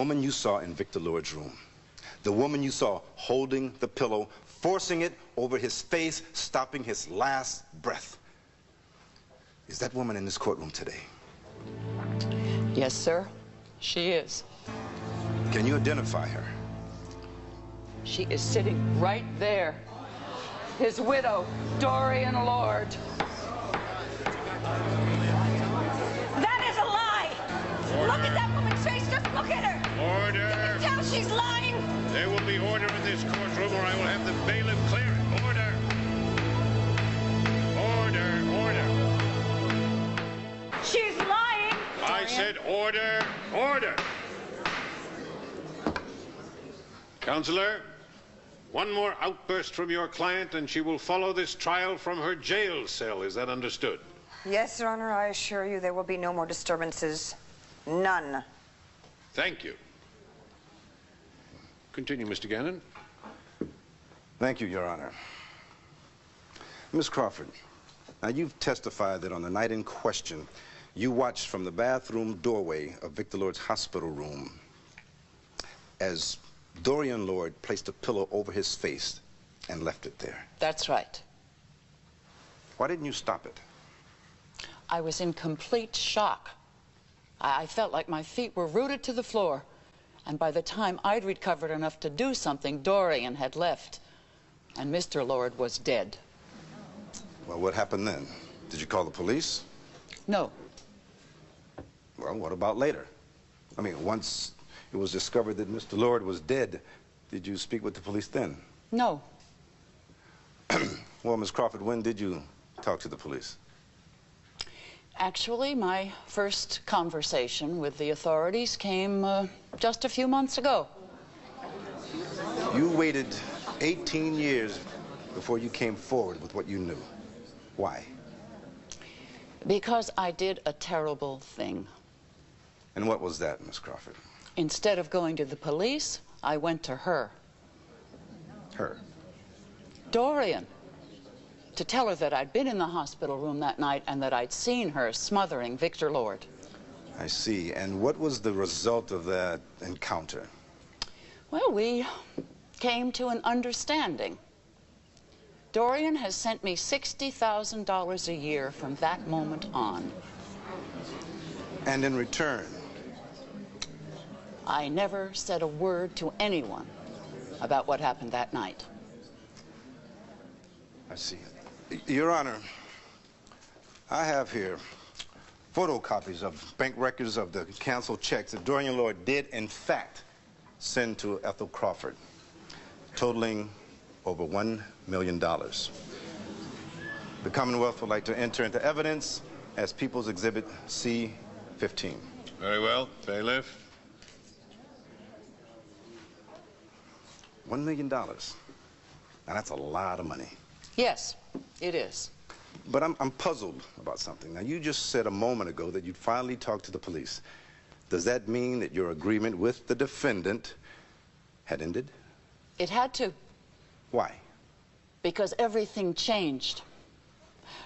woman you saw in Victor Lord's room, the woman you saw holding the pillow, forcing it over his face, stopping his last breath, is that woman in this courtroom today? Yes, sir. She is. Can you identify her? She is sitting right there. His widow, Dorian Lord. That is a lie! Look at that woman's face. Just look at her. Order. You can tell she's lying. There will be order in this courtroom, or I will have the bailiff clear it. Order. Order. She's lying. I said order. Order. Counselor, one more outburst from your client, and she will follow this trial from her jail cell. Is that understood? Yes, Your Honor, I assure you there will be no more disturbances. None. Thank you. Continue, Mr. Gannon. Thank you, Your Honor. Miss Crawford, now you've testified that on the night in question, you watched from the bathroom doorway of Victor Lord's hospital room as Dorian Lord placed a pillow over his face and left it there. That's right. Why didn't you stop it? I was in complete shock. I felt like my feet were rooted to the floor. And by the time I'd recovered enough to do something, Dorian had left. And Mr. Lord was dead. Well, what happened then? Did you call the police? No. Well, what about later? I mean, once it was discovered that Mr. Lord was dead, did you speak with the police then? No. Well, Miss Crawford, when did you talk to the police? Actually, my first conversation with the authorities came just a few months ago. You waited 18 years before you came forward with what you knew. Why? Because I did a terrible thing. And what was that, Miss Crawford? Instead of going to the police, I went to her. Her? Dorian. To tell her that I'd been in the hospital room that night and that I'd seen her smothering Victor Lord. I see. And what was the result of that encounter? Well, we came to an understanding. Dorian has sent me $60,000 a year from that moment on. And in return? I never said a word to anyone about what happened that night. I see. Your Honor, I have here photocopies of bank records of the canceled checks that Dorian Lord did, in fact, send to Ethel Crawford, totaling over $1 million. The Commonwealth would like to enter into evidence as People's Exhibit C-15. Very well. Bailiff. $1 million. Now, that's a lot of money. Yes, it is. But I'm puzzled about something. Now, you just said a moment ago that you'd finally talked to the police. Does that mean that your agreement with the defendant had ended? It had to. Why? Because everything changed.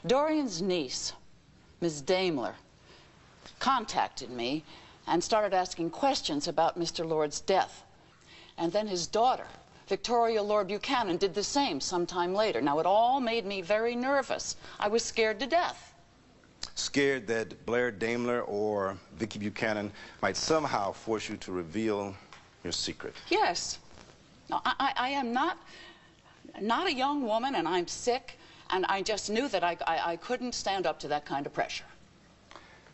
Dorian's niece, Ms. Daimler, contacted me and started asking questions about Mr. Lord's death. And then his daughter, Victoria Lord Buchanan, did the same sometime later. Now, it all made me very nervous. I was scared to death. Scared that Blair Daimler or Viki Buchanan might somehow force you to reveal your secret? Yes. No, I am not a young woman, and I'm sick, and I just knew that I couldn't stand up to that kind of pressure.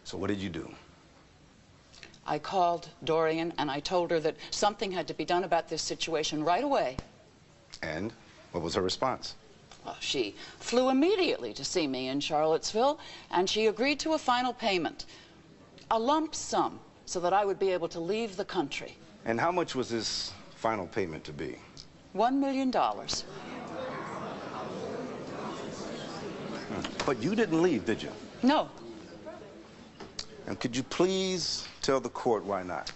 So what did you do? I called Dorian, and I told her that something had to be done about this situation right away. And what was her response? Well, she flew immediately to see me in Charlottesville, and she agreed to a final payment, a lump sum, so that I would be able to leave the country. And how much was this final payment to be? $1 million. But you didn't leave, did you? No. And could you please tell the court why not?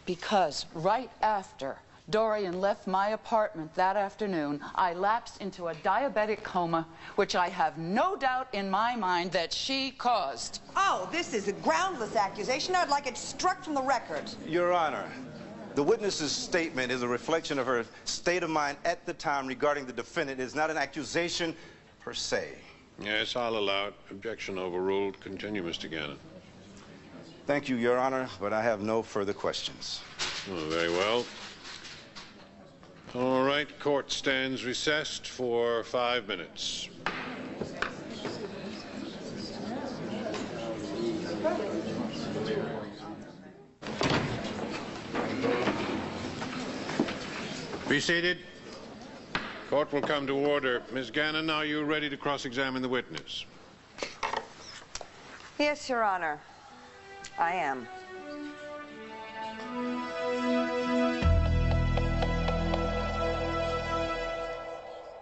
Because right after Dorian left my apartment that afternoon, I lapsed into a diabetic coma, which I have no doubt in my mind that she caused. Oh, this is a groundless accusation. I'd like it struck from the record. Your Honor, the witness's statement is a reflection of her state of mind at the time regarding the defendant. It is not an accusation per se. Yes, I'll allow it. Objection overruled. Continue, Mr. Gannon. Thank you, Your Honor, but I have no further questions. Oh, very well. All right, court stands recessed for 5 minutes. Be seated. Court will come to order. Ms. Gannon, are you ready to cross-examine the witness? Yes, Your Honor. I am.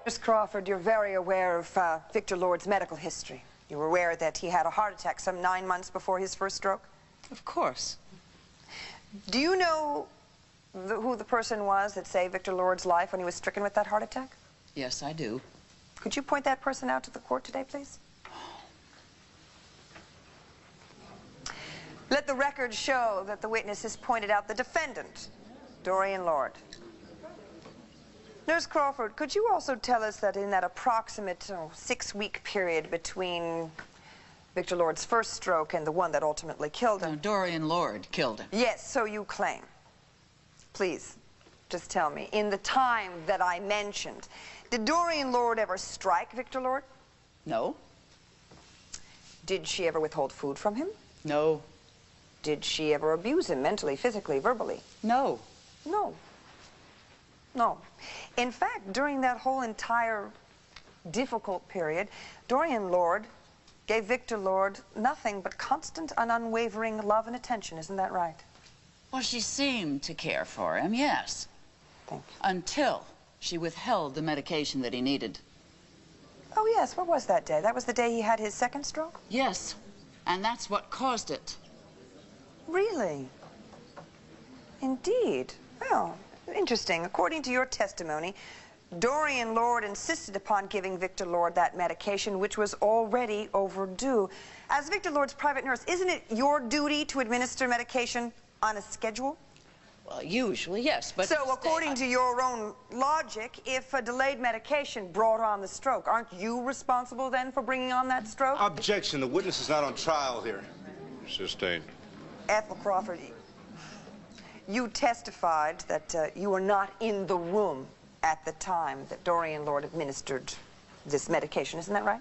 Miss Crawford, you're very aware of Victor Lord's medical history. You were aware that he had a heart attack some 9 months before his first stroke? Of course. Do you know who the person was that saved Victor Lord's life when he was stricken with that heart attack? Yes, I do. Could you point that person out to the court today, please? Let the record show that the witness has pointed out the defendant, Dorian Lord. Nurse Crawford, could you also tell us that in that approximate 6-week period between Victor Lord's first stroke and the one that ultimately killed him? No, Dorian Lord killed him. Yes, so you claim. Please, just tell me, in the time that I mentioned, did Dorian Lord ever strike Victor Lord? No. Did she ever withhold food from him? No. Did she ever abuse him mentally, physically, verbally? No. No. No. In fact, during that whole entire difficult period, Dorian Lord gave Victor Lord nothing but constant and unwavering love and attention. Isn't that right? Well, she seemed to care for him, yes. Thank you. Until she withheld the medication that he needed. Oh, yes. What was that day? That was the day he had his second stroke? Yes, and that's what caused it. Really? Indeed. Well, interesting. According to your testimony, Dorian Lord insisted upon giving Victor Lord that medication, which was already overdue. As Victor Lord's private nurse, isn't it your duty to administer medication on a schedule? Well, usually, yes, but... So, according to your own logic, if a delayed medication brought on the stroke, aren't you responsible then for bringing on that stroke? Objection. The witness is not on trial here. Sustained. Ethel Crawford, you testified that you were not in the room at the time that Dorian Lord administered this medication. Isn't that right?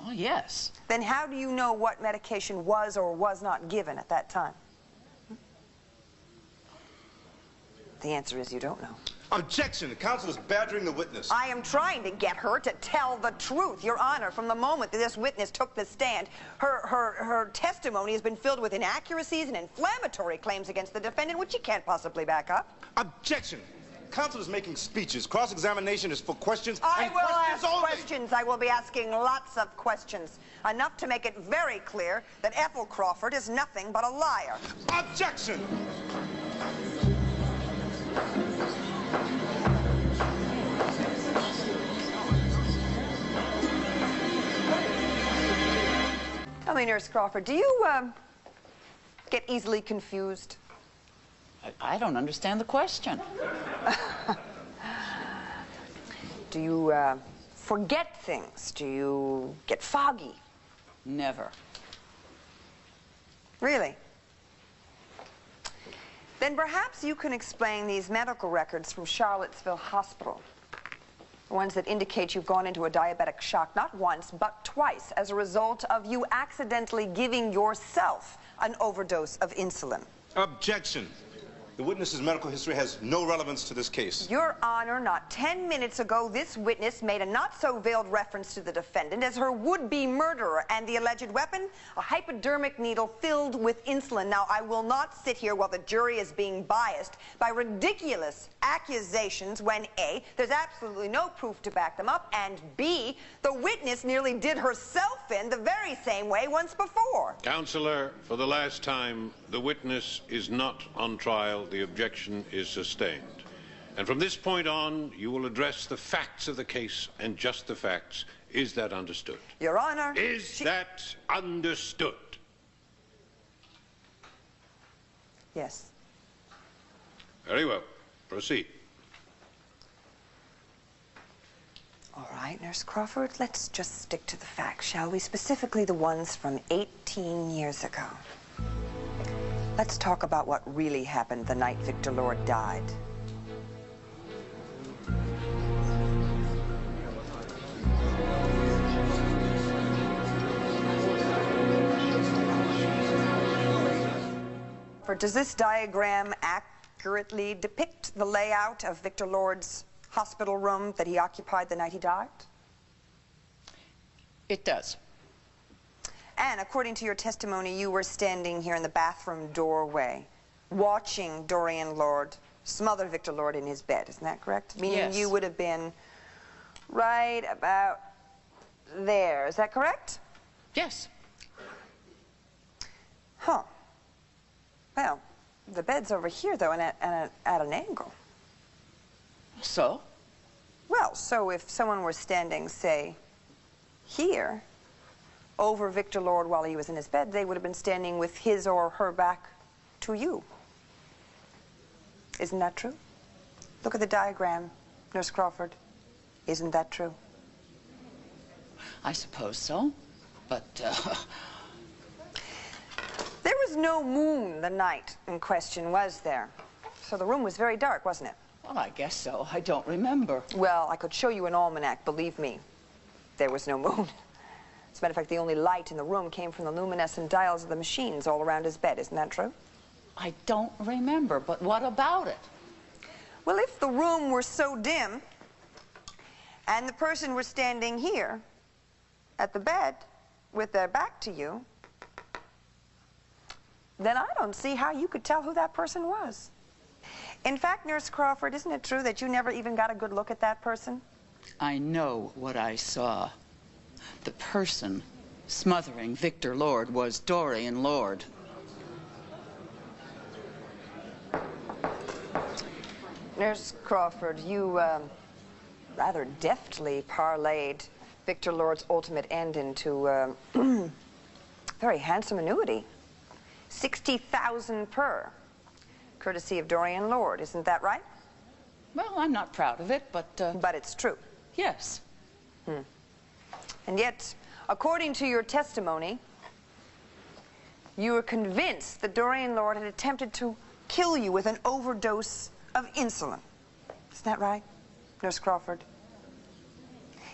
Oh, yes. Then how do you know what medication was or was not given at that time? The answer is you don't know. Objection. The counsel is badgering the witness. I am trying to get her to tell the truth, Your Honor. From the moment that this witness took the stand, her testimony has been filled with inaccuracies and inflammatory claims against the defendant, which she can't possibly back up. Objection. Counsel is making speeches. Cross-examination is for questions I will ask only. questions. I will be asking lots of questions. Enough to make it very clear that Ethel Crawford is nothing but a liar. Objection. Tell me, Nurse Crawford, do you get easily confused? I don't understand the question. Do you forget things? Do you get foggy? Never. Really? Then perhaps you can explain these medical records from Charlottesville Hospital. The ones that indicate you've gone into a diabetic shock not once, but twice, as a result of you accidentally giving yourself an overdose of insulin. Objection. The witness's medical history has no relevance to this case. Your Honor, not 10 minutes ago, this witness made a not-so-veiled reference to the defendant as her would-be murderer, and the alleged weapon, a hypodermic needle filled with insulin. Now, I will not sit here while the jury is being biased by ridiculous accusations when A, there's absolutely no proof to back them up, and B, the witness nearly did herself in the very same way once before. Counselor, for the last time, the witness is not on trial. The objection is sustained. And from this point on, you will address the facts of the case and just the facts. Is that understood? Your Honor. Is that understood? Yes. Very well. Proceed. All right, Nurse Crawford, let's just stick to the facts, shall we? Specifically the ones from 18 years ago. Let's talk about what really happened the night Victor Lord died. Does this diagram accurately depict the layout of Victor Lord's hospital room that he occupied the night he died? It does. And according to your testimony, you were standing here in the bathroom doorway, watching Dorian Lord smother Victor Lord in his bed. Isn't that correct? Meaning Yes. you would have been right about there. Is that correct? Yes. Huh. Well, the bed's over here, though, and at an angle. So? Well, so if someone were standing, say, here, over Victor Lord while he was in his bed, they would have been standing with his or her back to you. Isn't that true? Look at the diagram, Nurse Crawford. Isn't that true? I suppose so, but, There was no moon the night in question, was there? So the room was very dark, wasn't it? well, I guess so. I don't remember. Well, I could show you an almanac, believe me. There was no moon. As a matter of fact, the only light in the room came from the luminescent dials of the machines all around his bed. Isn't that true? I don't remember, but what about it? Well, if the room were so dim and the person were standing here at the bed with their back to you, then I don't see how you could tell who that person was. In fact, Nurse Crawford, isn't it true that you never even got a good look at that person? I know what I saw. The person smothering Victor Lord was Dorian Lord. Nurse Crawford, you rather deftly parlayed Victor Lord's ultimate end into a very handsome annuity. 60,000 per, courtesy of Dorian Lord. Isn't that right? Well, I'm not proud of it, but, But it's true. yes. And yet, according to your testimony, you were convinced that Dorian Lord had attempted to kill you with an overdose of insulin. Isn't that right, Nurse Crawford?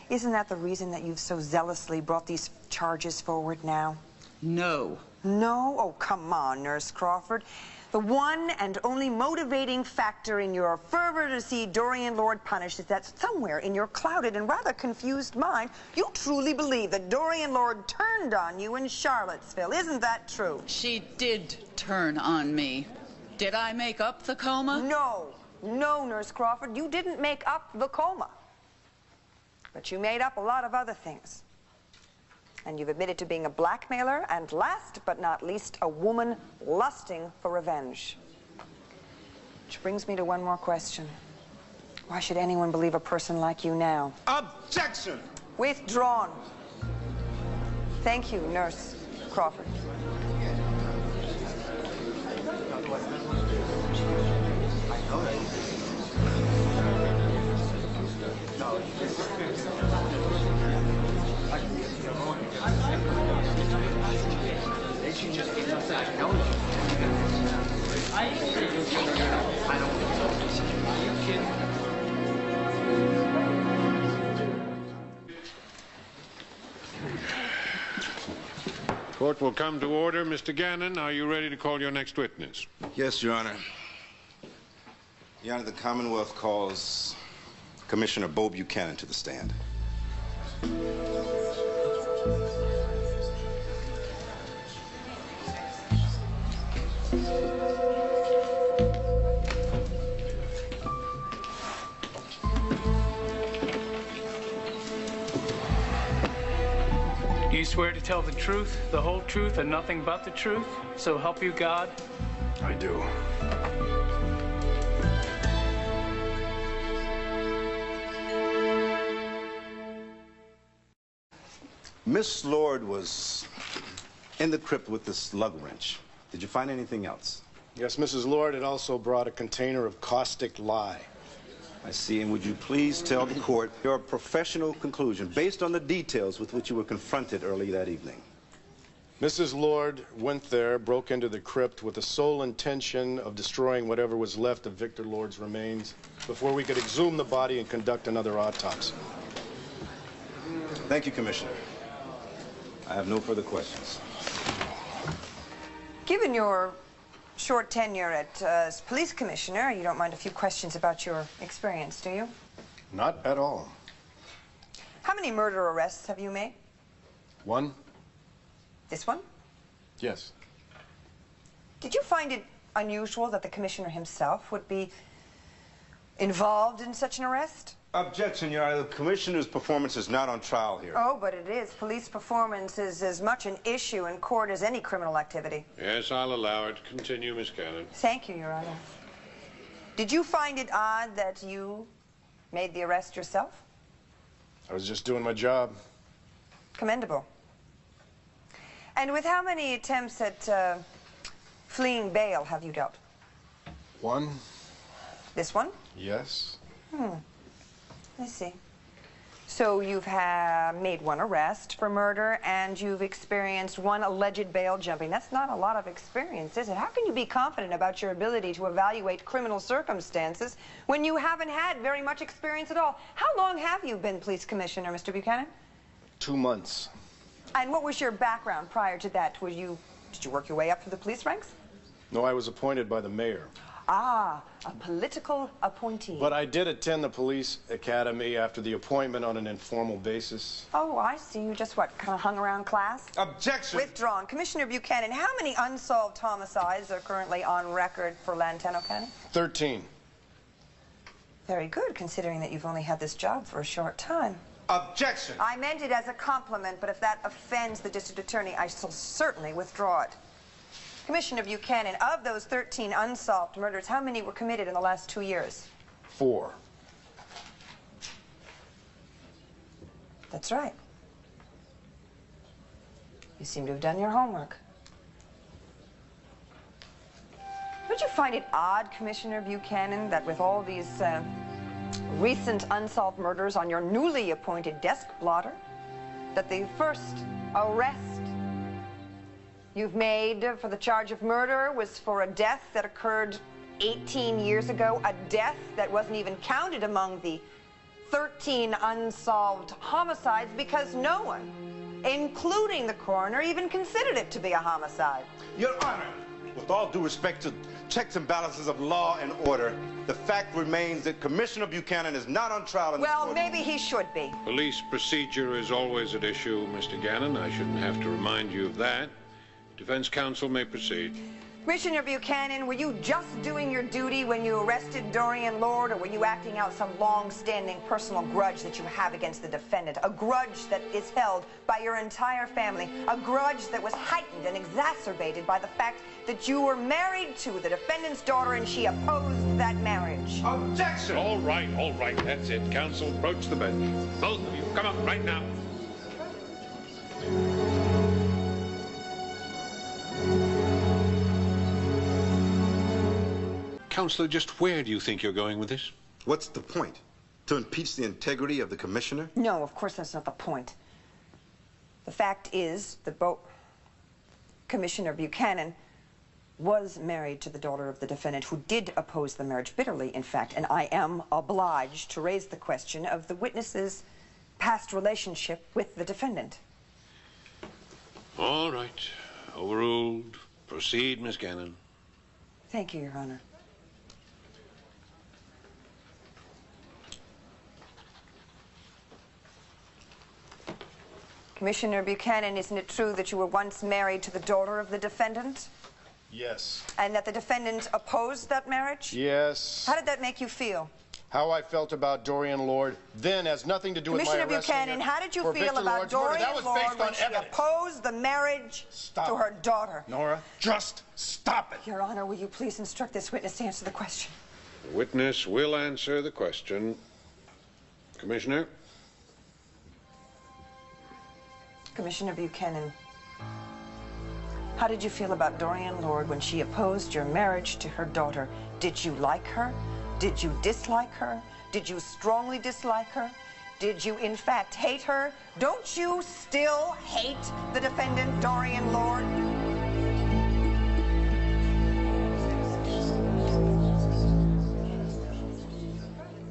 Isn't that the reason that you've so zealously brought these charges forward now? No. No? Oh, come on, Nurse Crawford. The one and only motivating factor in your fervor to see Dorian Lord punished is that somewhere in your clouded and rather confused mind, you truly believe that Dorian Lord turned on you in Charlottesville. Isn't that true? She did turn on me. Did I make up the coma? No. No, Nurse Crawford, you didn't make up the coma. But you made up a lot of other things. And you've admitted to being a blackmailer, and last but not least, a woman lusting for revenge. Which brings me to one more question. Why should anyone believe a person like you now? Objection! Withdrawn. Thank you, Nurse Crawford. Court will come to order. Mr. Gannon, are you ready to call your next witness? Yes, Your Honor. Your Honor, the Commonwealth calls Commissioner Bo Buchanan to the stand. Do you swear to tell the truth, the whole truth, and nothing but the truth? So help you God? I do. Miss Lord was in the crypt with this lug wrench. Did you find anything else? Yes, Mrs. Lord had also brought a container of caustic lye. I see, and would you please tell the court your professional conclusion based on the details with which you were confronted early that evening? Mrs. Lord went there, broke into the crypt with the sole intention of destroying whatever was left of Victor Lord's remains before we could exhume the body and conduct another autopsy. Thank you, Commissioner. I have no further questions. Given your short tenure as police commissioner, you don't mind a few questions about your experience, do you? Not at all. How many murder arrests have you made? One? This one? Yes. Did you find it unusual that the commissioner himself would be involved in such an arrest? Objection, Your Honor. The commissioner's performance is not on trial here. Oh, but it is. Police performance is as much an issue in court as any criminal activity. Yes, I'll allow it. Continue, Miss Cannon. Thank you, Your Honor. Did you find it odd that you made the arrest yourself? I was just doing my job. Commendable. And with how many attempts at fleeing bail have you dealt? One? This one? Yes. I see. So you've made one arrest for murder and you've experienced one alleged bail jumping. That's not a lot of experience, is it? How can you be confident about your ability to evaluate criminal circumstances when you haven't had very much experience at all? How long have you been police commissioner, Mr. Buchanan? 2 months. And what was your background prior to that? Did you work your way up through the police ranks? No, I was appointed by the mayor. Ah, a political appointee. But I did attend the police academy after the appointment on an informal basis. Oh, I see. You just, what, kind of hung around class? Objection! Withdrawn. Commissioner Buchanan, how many unsolved homicides are currently on record for Lantano County? 13. Very good, considering that you've only had this job for a short time. Objection! I meant it as a compliment, but if that offends the district attorney, I shall certainly withdraw it. Commissioner Buchanan, of those 13 unsolved murders, how many were committed in the last 2 years? 4. That's right. You seem to have done your homework. Don't you find it odd, Commissioner Buchanan, that with all these recent unsolved murders on your newly appointed desk blotter, that the first arrest you've made for the charge of murder was for a death that occurred 18 years ago, a death that wasn't even counted among the 13 unsolved homicides because no one, including the coroner, even considered it to be a homicide. Your Honor, with all due respect to checks and balances of law and order, the fact remains that Commissioner Buchanan is not on trial in this court. Well, maybe he should be. Police procedure is always at issue, Mr. Gannon. I shouldn't have to remind you of that. Defense counsel may proceed. Commissioner Buchanan, were you just doing your duty when you arrested Dorian Lord, or were you acting out some long-standing personal grudge that you have against the defendant? A grudge that is held by your entire family. A grudge that was heightened and exacerbated by the fact that you were married to the defendant's daughter and she opposed that marriage. Objection! All right, that's it. Counsel, approach the bench. Both of you, come up right now. Counselor, just where do you think you're going with this? What's the point? To impeach the integrity of the commissioner? No, of course that's not the point. The fact is that Commissioner Buchanan was married to the daughter of the defendant, who did oppose the marriage bitterly, in fact, and I am obliged to raise the question of the witness's past relationship with the defendant. All right. Overruled. Proceed, Miss Gannon. Thank you, Your Honor. Commissioner Buchanan, isn't it true that you were once married to the daughter of the defendant? Yes. And that the defendant opposed that marriage? Yes. How did that make you feel? How I felt about Dorian Lord then has nothing to do with my Commissioner arresting Buchanan, her how did you for feel Victor about Lord's murder. Dorian That was Lord based when on she evidence. opposed the marriage to her daughter? Nora, just stop it. Your Honor, will you please instruct this witness to answer the question? The witness will answer the question. Commissioner? Commissioner Buchanan, how did you feel about Dorian Lord when she opposed your marriage to her daughter? Did you like her? Did you dislike her? Did you strongly dislike her? Did you, in fact, hate her? Don't you still hate the defendant, Dorian Lord?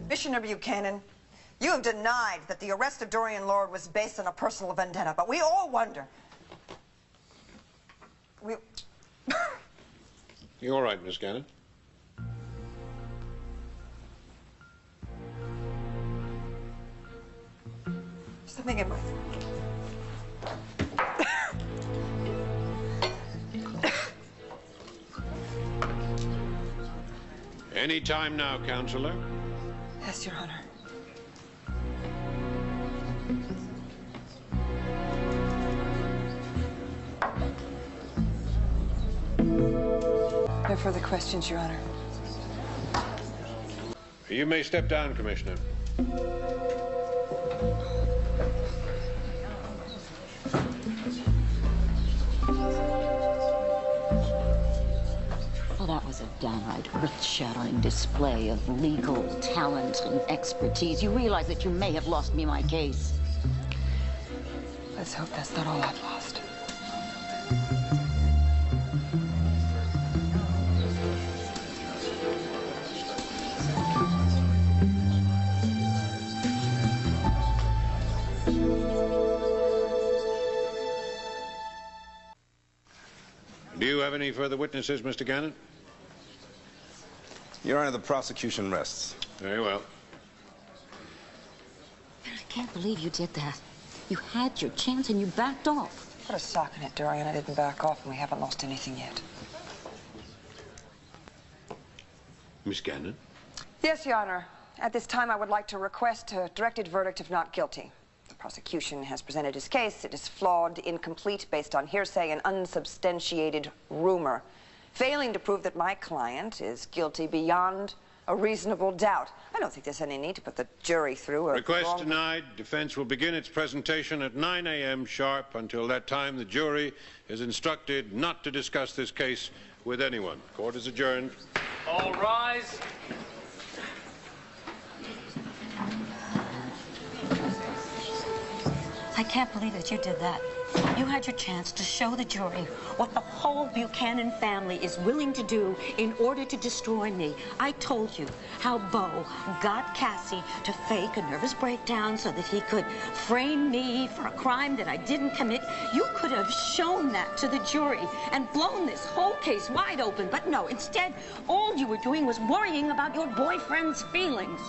Commissioner Buchanan, you have denied that the arrest of Dorian Lord was based on a personal vendetta, but we all wonder. You all right, Miss Gannon? Something in my... Any time now, Counselor. Yes, Your Honor. No further questions, Your Honor. You may step down, Commissioner. Well, that was a downright earth-shattering display of legal talent and expertise. You realize that you may have lost me my case. Let's hope that's not all I've lost. Do you have any further witnesses, Mr. Gannon? Your Honor, the prosecution rests. Very well. I can't believe you did that. You had your chance and you backed off. Put a sock in it, Dorian. I didn't back off, and we haven't lost anything yet. Miss Gannon? Yes, Your Honor. At this time, I would like to request a directed verdict of not guilty. The prosecution has presented its case. It is flawed, incomplete, based on hearsay and unsubstantiated rumor, failing to prove that my client is guilty beyond a reasonable doubt. I don't think there's any need to put the jury through a Request denied. Defense will begin its presentation at 9 a.m. sharp. Until that time, the jury is instructed not to discuss this case with anyone. Court is adjourned. All rise. I can't believe that you did that. You had your chance to show the jury what the whole Buchanan family is willing to do in order to destroy me. I told you how Beau got Cassie to fake a nervous breakdown so that he could frame me for a crime that I didn't commit. You could have shown that to the jury and blown this whole case wide open, but no, instead, all you were doing was worrying about your boyfriend's feelings.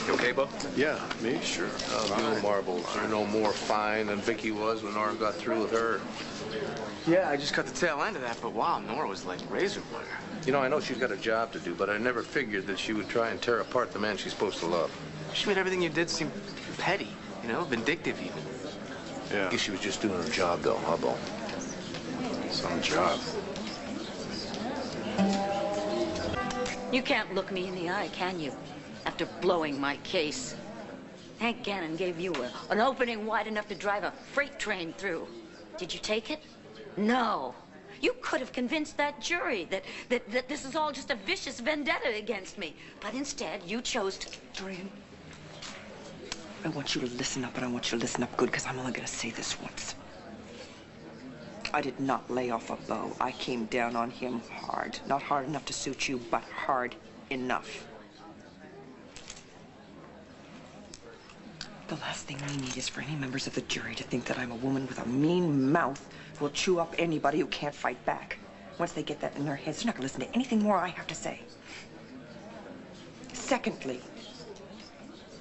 Okay, Bo? Yeah, me? Sure. No marbles. You're no more fine than Viki was when Nora got through with her. Yeah, I just cut the tail end of that, but wow, Nora was like razor wire. You know, I know she's got a job to do, but I never figured that she would try and tear apart the man she's supposed to love. She made everything you did seem petty, you know, vindictive even. Yeah. I guess she was just doing her job, though, huh, Bo? Some job. You can't look me in the eye, can you? After blowing my case. Hank Gannon gave you an opening wide enough to drive a freight train through. Did you take it? No. You could have convinced that jury that this is all just a vicious vendetta against me. But instead, you chose to... Dorian, I want you to listen up, and I want you to listen up good, because I'm only going to say this once. I did not lay off of Beau. I came down on him hard. Not hard enough to suit you, but hard enough. The last thing we need is for any members of the jury to think that I'm a woman with a mean mouth who will chew up anybody who can't fight back. Once they get that in their heads, they're not going to listen to anything more I have to say. Secondly,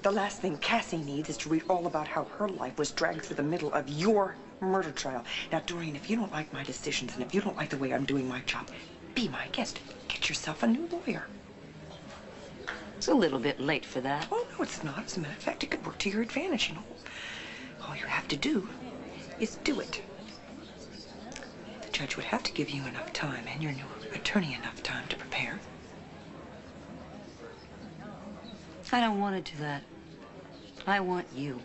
the last thing Cassie needs is to read all about how her life was dragged through the middle of your murder trial. Now, Dorian, if you don't like my decisions and if you don't like the way I'm doing my job, be my guest. Get yourself a new lawyer. It's a little bit late for that. Oh, no, it's not. As a matter of fact, it could work to your advantage, you know. All you have to do is do it. The judge would have to give you enough time and your new attorney enough time to prepare. I don't want to do that. I want you.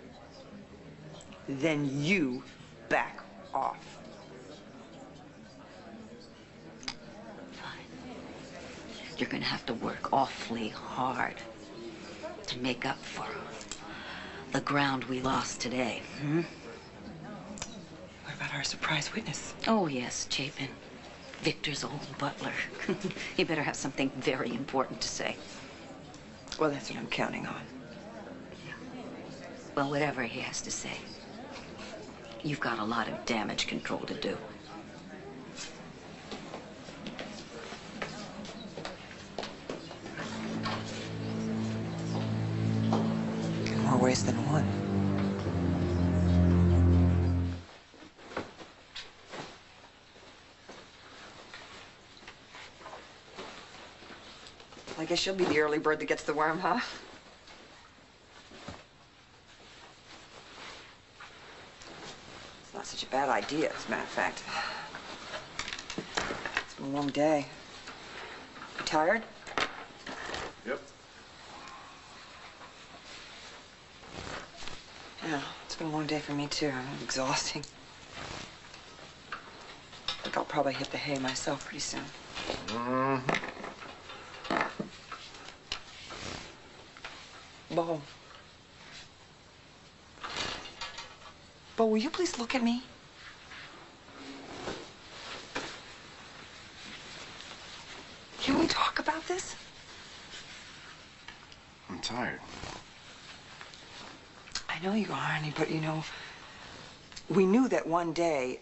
Then you back off. You're gonna have to work awfully hard to make up for the ground we lost today. What about our surprise witness? Oh, yes, Chapin. Victor's old butler. He better have something very important to say. Well, that's what I'm counting on. Well, whatever he has to say, you've got a lot of damage control to do. In more ways than one. I guess you'll be the early bird that gets the worm, huh? It's not such a bad idea, as a matter of fact. It's been a long day. You tired? Yep. Yeah, it's been a long day for me, too. I'm exhausting. I think I'll probably hit the hay myself pretty soon. Bo. Bo, will you please look at me? Can we talk about this? I'm tired. I know you are, honey, but you know, we knew that one day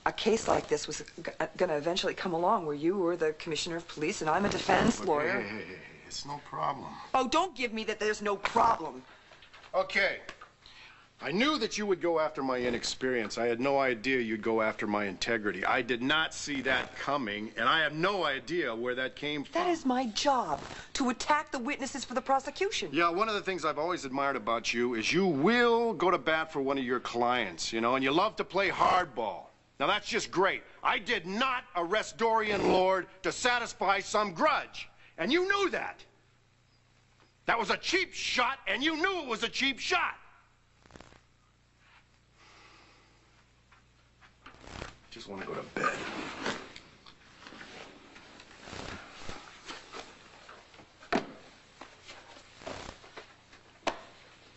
a case like this was gonna eventually come along where you were the commissioner of police and I'm a defense lawyer. Hey, it's no problem. Oh, don't give me that there's no problem. Okay. I knew that you would go after my inexperience. I had no idea you'd go after my integrity. I did not see that coming, and I have no idea where that came from. That is my job, to attack the witnesses for the prosecution. Yeah, one of the things I've always admired about you is you will go to bat for one of your clients, you know, and you love to play hardball. Now, that's just great. I did not arrest Dorian Lord to satisfy some grudge, and you knew that. That was a cheap shot, and you knew it was a cheap shot. Just want to go to bed.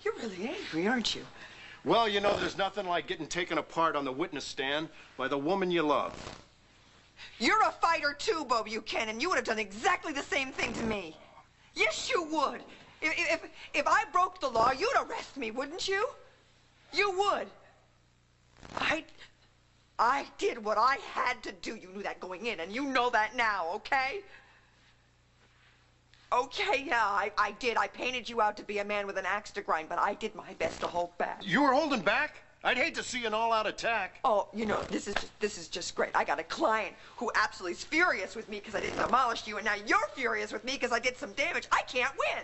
You're really angry, aren't you? Well, you know, there's nothing like getting taken apart on the witness stand by the woman you love. You're a fighter too, Bo Buchanan. You would have done exactly the same thing to me. Yes, you would. If I broke the law, you'd arrest me, wouldn't you? You would. I did what I had to do. You knew that going in, and you know that now, okay? Okay, yeah, I did. I painted you out to be a man with an axe to grind, but I did my best to hold back. You were holding back? I'd hate to see an all-out attack. Oh, you know, this is just great. I got a client who absolutely is furious with me because I didn't demolish you, and now you're furious with me because I did some damage. I can't win.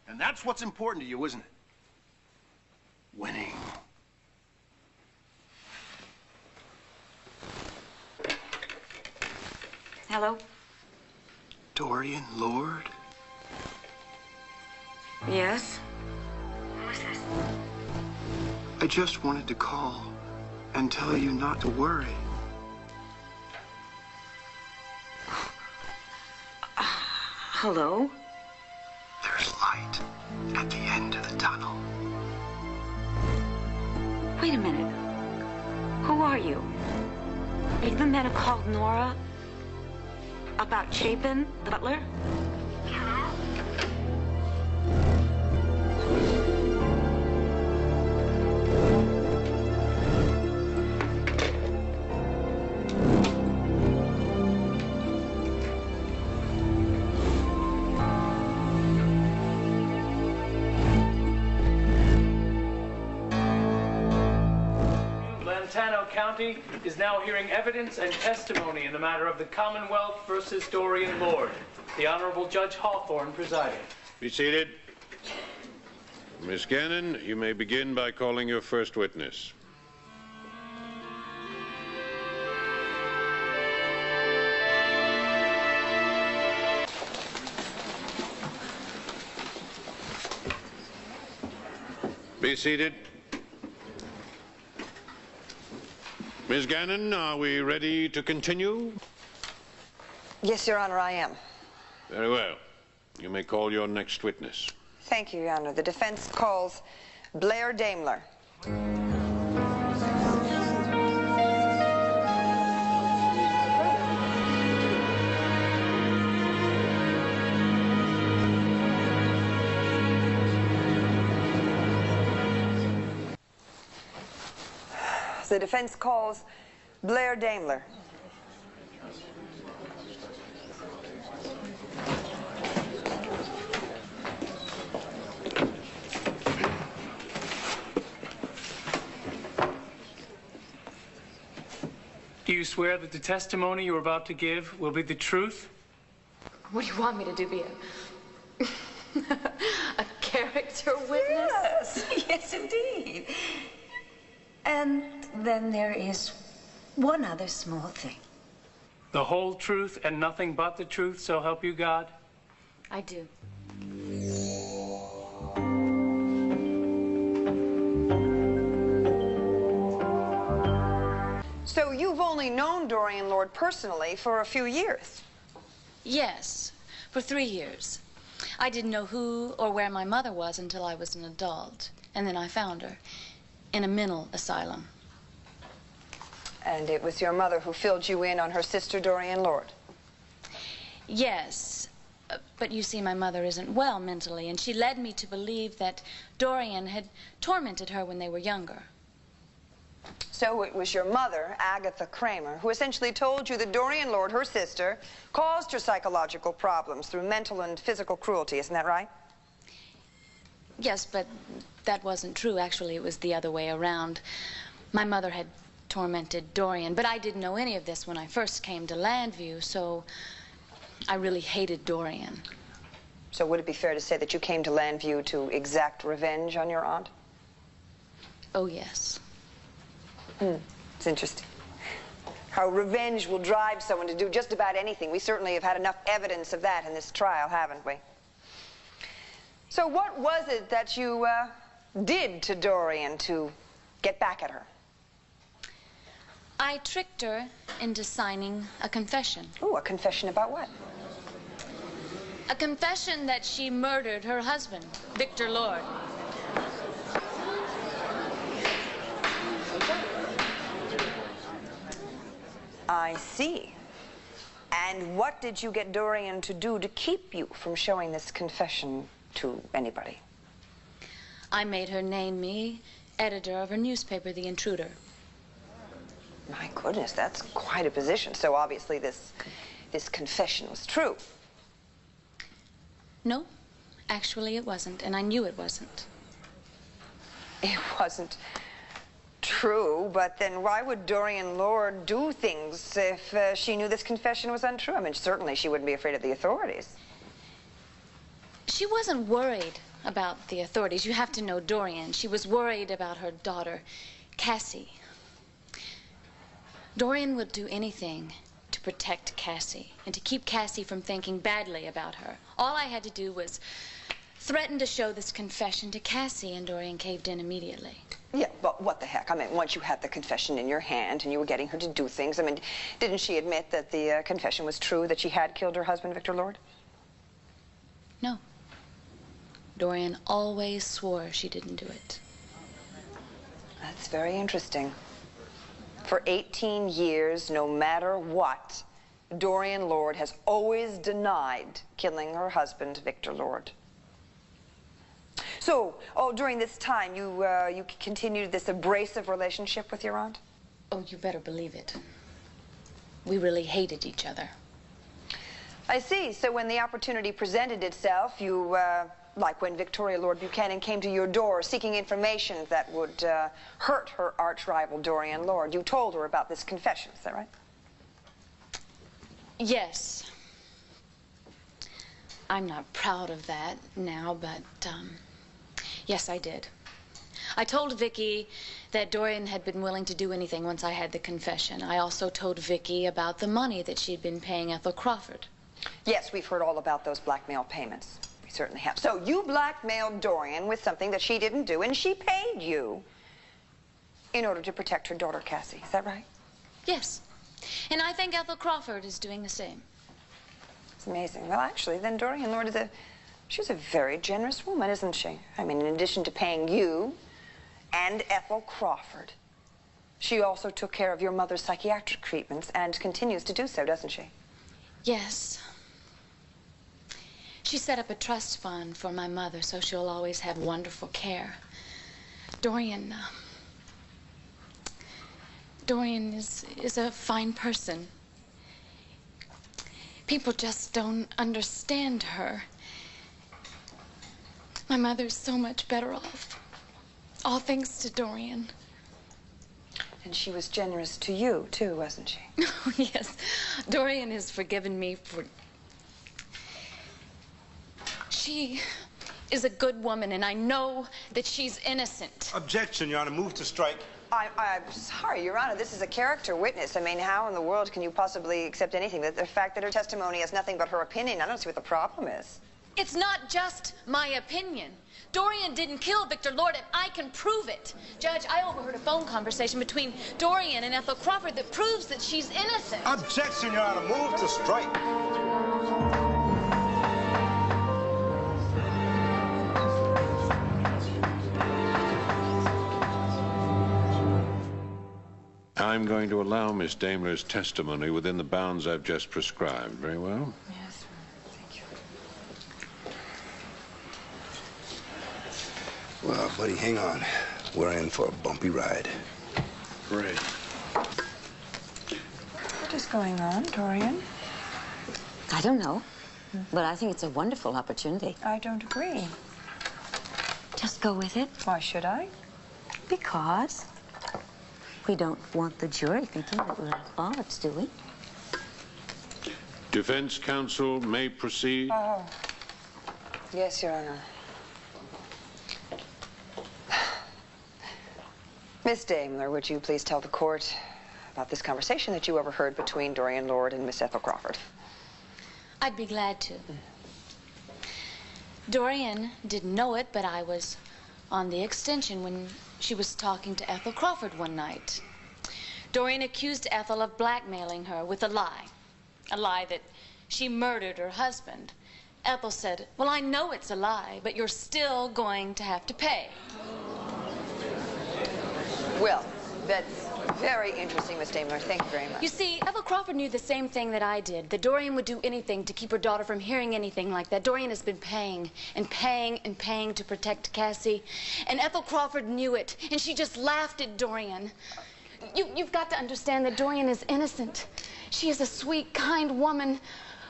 And that's what's important to you, isn't it? Winning. Hello? Dorian Lord? Yes? Who's this? I just wanted to call and tell you not to worry. Hello? There's light at the end of the tunnel. Wait a minute. Who are you? Are you the man who called Nora? About Chapin, the butler? Lantano County is now hearing evidence and testimony in the matter of the Commonwealth versus Dorian Lord. The Honorable Judge Hawthorne presiding. Be seated. Miss Gannon, you may begin by calling your first witness. be seated. Ms. Gannon, are we ready to continue? Yes, Your Honor, I am. Very well. You may call your next witness. Thank you, Your Honor. The defense calls Blair Daimler. The defense calls Blair Daimler. Do you swear that the testimony you're about to give will be the truth? What do you want me to do, be a character witness? Yes, yes, indeed. And then there is one other small thing. The whole truth and nothing but the truth, so help you God? I do. So you've only known Dorian Lord personally for a few years? Yes, for 3 years. I didn't know who or where my mother was until I was an adult. And then I found her in a mental asylum. And it was your mother who filled you in on her sister, Dorian Lord? Yes, but you see, my mother isn't well mentally, and she led me to believe that Dorian had tormented her when they were younger. So it was your mother, Agatha Kramer, who essentially told you that Dorian Lord, her sister, caused her psychological problems through mental and physical cruelty, isn't that right? Yes, but that wasn't true. Actually, it was the other way around. My mother had tormented Dorian, but I didn't know any of this when I first came to Landview, so I really hated Dorian. So would it be fair to say that you came to Landview to exact revenge on your aunt? Oh, yes. It's interesting. How revenge will drive someone to do just about anything. We certainly have had enough evidence of that in this trial, haven't we? So what was it that you did to Dorian to get back at her? I tricked her into signing a confession. Oh, a confession about what? A confession that she murdered her husband, Victor Lord. I see. And what did you get Dorian to do to keep you from showing this confession to anybody? I made her name me editor of her newspaper, The Intruder. My goodness, that's quite a position. So obviously this confession was true. No, actually it wasn't, and I knew it wasn't. It wasn't true, but then why would Dorian Lord do things if she knew this confession was untrue? I mean, certainly she wouldn't be afraid of the authorities. She wasn't worried about the authorities. You have to know Dorian. She was worried about her daughter, Cassie. Dorian would do anything to protect Cassie and to keep Cassie from thinking badly about her. All I had to do was threaten to show this confession to Cassie, and Dorian caved in immediately. Yeah, but what the heck? I mean, once you had the confession in your hand and you were getting her to do things, I mean, didn't she admit that the confession was true, that she had killed her husband, Victor Lord? No. Dorian always swore she didn't do it. That's very interesting. For 18 years, no matter what, Dorian Lord has always denied killing her husband, Victor Lord. So, during this time, you continued this abrasive relationship with your aunt? Oh, you better believe it. We really hated each other. I see. So when the opportunity presented itself, you, like when Victoria Lord Buchanan came to your door seeking information that would hurt her arch-rival Dorian Lord, you told her about this confession, is that right? Yes. I'm not proud of that now, but, yes, I did. I told Viki that Dorian had been willing to do anything once I had the confession. I also told Viki about the money that she'd been paying Ethel Crawford. Yes, we've heard all about those blackmail payments. We certainly have. So you blackmailed Dorian with something that she didn't do, and she paid you in order to protect her daughter, Cassie. Is that right? Yes. And I think Ethel Crawford is doing the same. It's amazing. Well, actually, then Dorian Lord is she's a very generous woman, isn't she? I mean, in addition to paying you and Ethel Crawford, she also took care of your mother's psychiatric treatments and continues to do so, doesn't she? Yes. She set up a trust fund for my mother, so she'll always have wonderful care. Dorian is a fine person. People just don't understand her. My mother's so much better off. All thanks to Dorian. And she was generous to you, too, wasn't she? Oh, yes. Dorian has forgiven me for... She is a good woman, and I know that she's innocent. Objection, Your Honor. Move to strike. I'm sorry, Your Honor. This is a character witness. I mean, how in the world can you possibly accept anything? The fact that her testimony is nothing but her opinion, I don't see what the problem is. It's not just my opinion. Dorian didn't kill Victor Lord, and I can prove it. Judge, I overheard a phone conversation between Dorian and Ethel Crawford that proves that she's innocent. Objection, Your Honor. Move to strike. I'm going to allow Miss Daimler's testimony within the bounds I've just prescribed. Very well? Yes, thank you. Well, buddy, hang on. We're in for a bumpy ride. Great. What is going on, Dorian? I don't know, but I think it's a wonderful opportunity. I don't agree. Just go with it. Why should I? Because we don't want the jury thinking that we're frauds, do we? Defense counsel may proceed. Oh. Yes, Your Honor. Miss Daimler, would you please tell the court about this conversation that you overheard between Dorian Lord and Miss Ethel Crawford? I'd be glad to. Dorian didn't know it, but I was on the extension when she was talking to Ethel Crawford one night. Dorian accused Ethel of blackmailing her with a lie that she murdered her husband. Ethel said, "Well, I know it's a lie, but you're still going to have to pay." Well, that's very interesting, Miss Daimler. Thank you very much. You see, Ethel Crawford knew the same thing that I did, that Dorian would do anything to keep her daughter from hearing anything like that. Dorian has been paying and paying and paying to protect Cassie, and Ethel Crawford knew it, and she just laughed at Dorian. You've got to understand that Dorian is innocent. She is a sweet, kind woman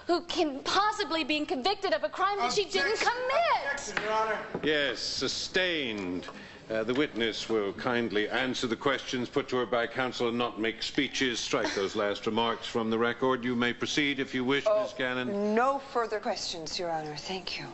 who can possibly be convicted of a crime that she didn't commit. Objection, Your Honor. Yes, sustained. The witness will kindly answer the questions put to her by counsel and not make speeches. Strike those last remarks from the record. You may proceed if you wish, Miss Gannon. No further questions, Your Honor. Thank you.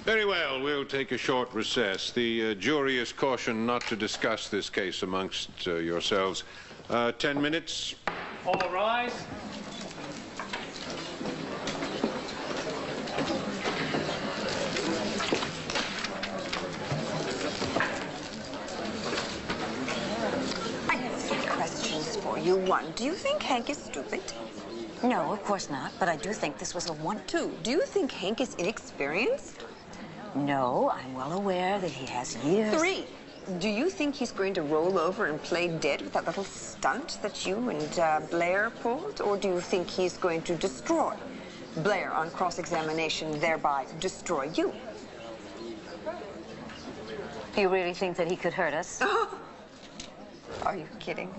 Very well, we'll take a short recess. The jury is cautioned not to discuss this case amongst yourselves. 10 minutes. All rise. I have 3 questions for you. 1, do you think Hank is stupid? No, of course not, but I do think this was a 1. 2, do you think Hank is inexperienced? No, I'm well aware that he has years. 3, do you think he's going to roll over and play dead with that little stunt that you and Blair pulled? Or do you think he's going to destroy Blair on cross-examination, thereby destroy you? You really think that he could hurt us? Are you kidding?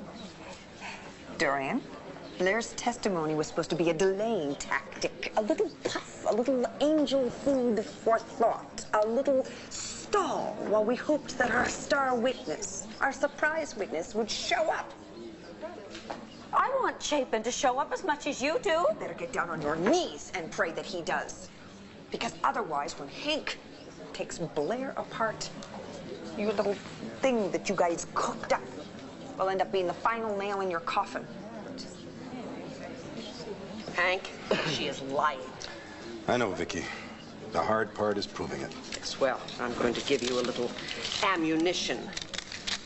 Dorian, Blair's testimony was supposed to be a delaying tactic. A little puff, a little angel food for thought, a little stall while we hoped that our star witness, our surprise witness, would show up. I want Chapin to show up as much as you do. You better get down on your knees and pray that he does. Because otherwise, when Hank takes Blair apart, your little thing that you guys cooked up will end up being the final nail in your coffin. Just Hank, she is lying. I know, Viki. The hard part is proving it. Yes, well, I'm going to give you a little ammunition.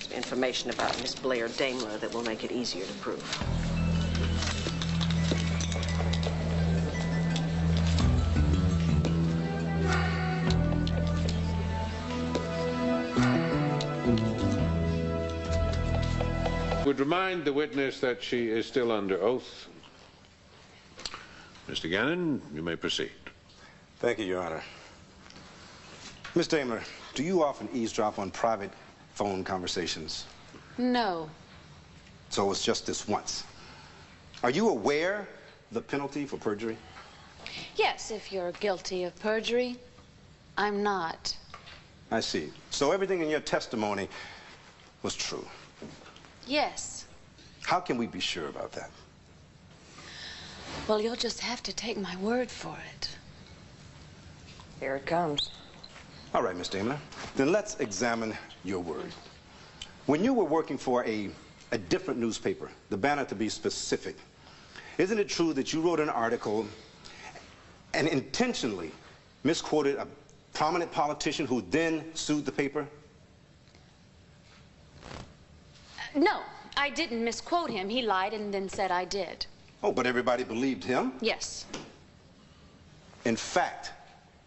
Some information about Miss Blair Daimler that will make it easier to prove. Would remind the witness that she is still under oath. Mr. Gannon, you may proceed. Thank you, Your Honor. Miss Daimler, do you often eavesdrop on private phone conversations? No. So it's just this once. Are you aware of the penalty for perjury? Yes, if you're guilty of perjury. I'm not. I see. So everything in your testimony was true? Yes. How can we be sure about that? Well, you'll just have to take my word for it. Here it comes. All right, Miss Daimler. Then let's examine your word. When you were working for a different newspaper, the Banner to be specific, isn't it true that you wrote an article and intentionally misquoted a prominent politician who then sued the paper? No, I didn't misquote him. He lied and then said I did. Oh, but everybody believed him? Yes. In fact,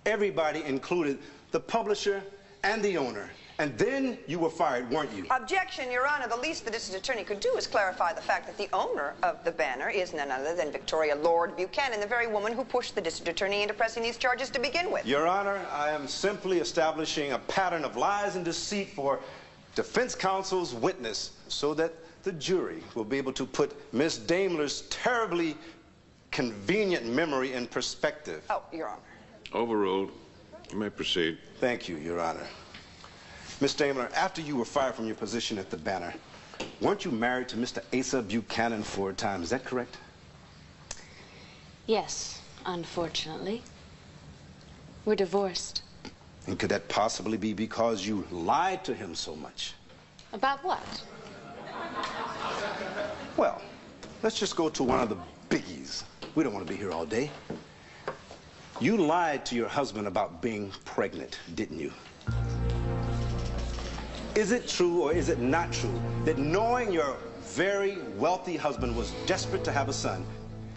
everybody included the publisher and the owner. And then you were fired, weren't you? Objection, Your Honor. The least the district attorney could do is clarify the fact that the owner of the Banner is none other than Victoria Lord Buchanan, the very woman who pushed the district attorney into pressing these charges to begin with. Your Honor, I am simply establishing a pattern of lies and deceit for defense counsel's witness so that the jury will be able to put Miss Daimler's terribly convenient memory in perspective. Oh, Your Honor. Overruled. You may proceed. Thank you, Your Honor. Miss Daimler, after you were fired from your position at the Banner, weren't you married to Mr. Asa Buchanan for a time? Is that correct? Yes, unfortunately. We're divorced. And could that possibly be because you lied to him so much? About what? Well, let's just go to one of the biggies. We don't want to be here all day. You lied to your husband about being pregnant, didn't you? Is it true or is it not true that knowing your very wealthy husband was desperate to have a son,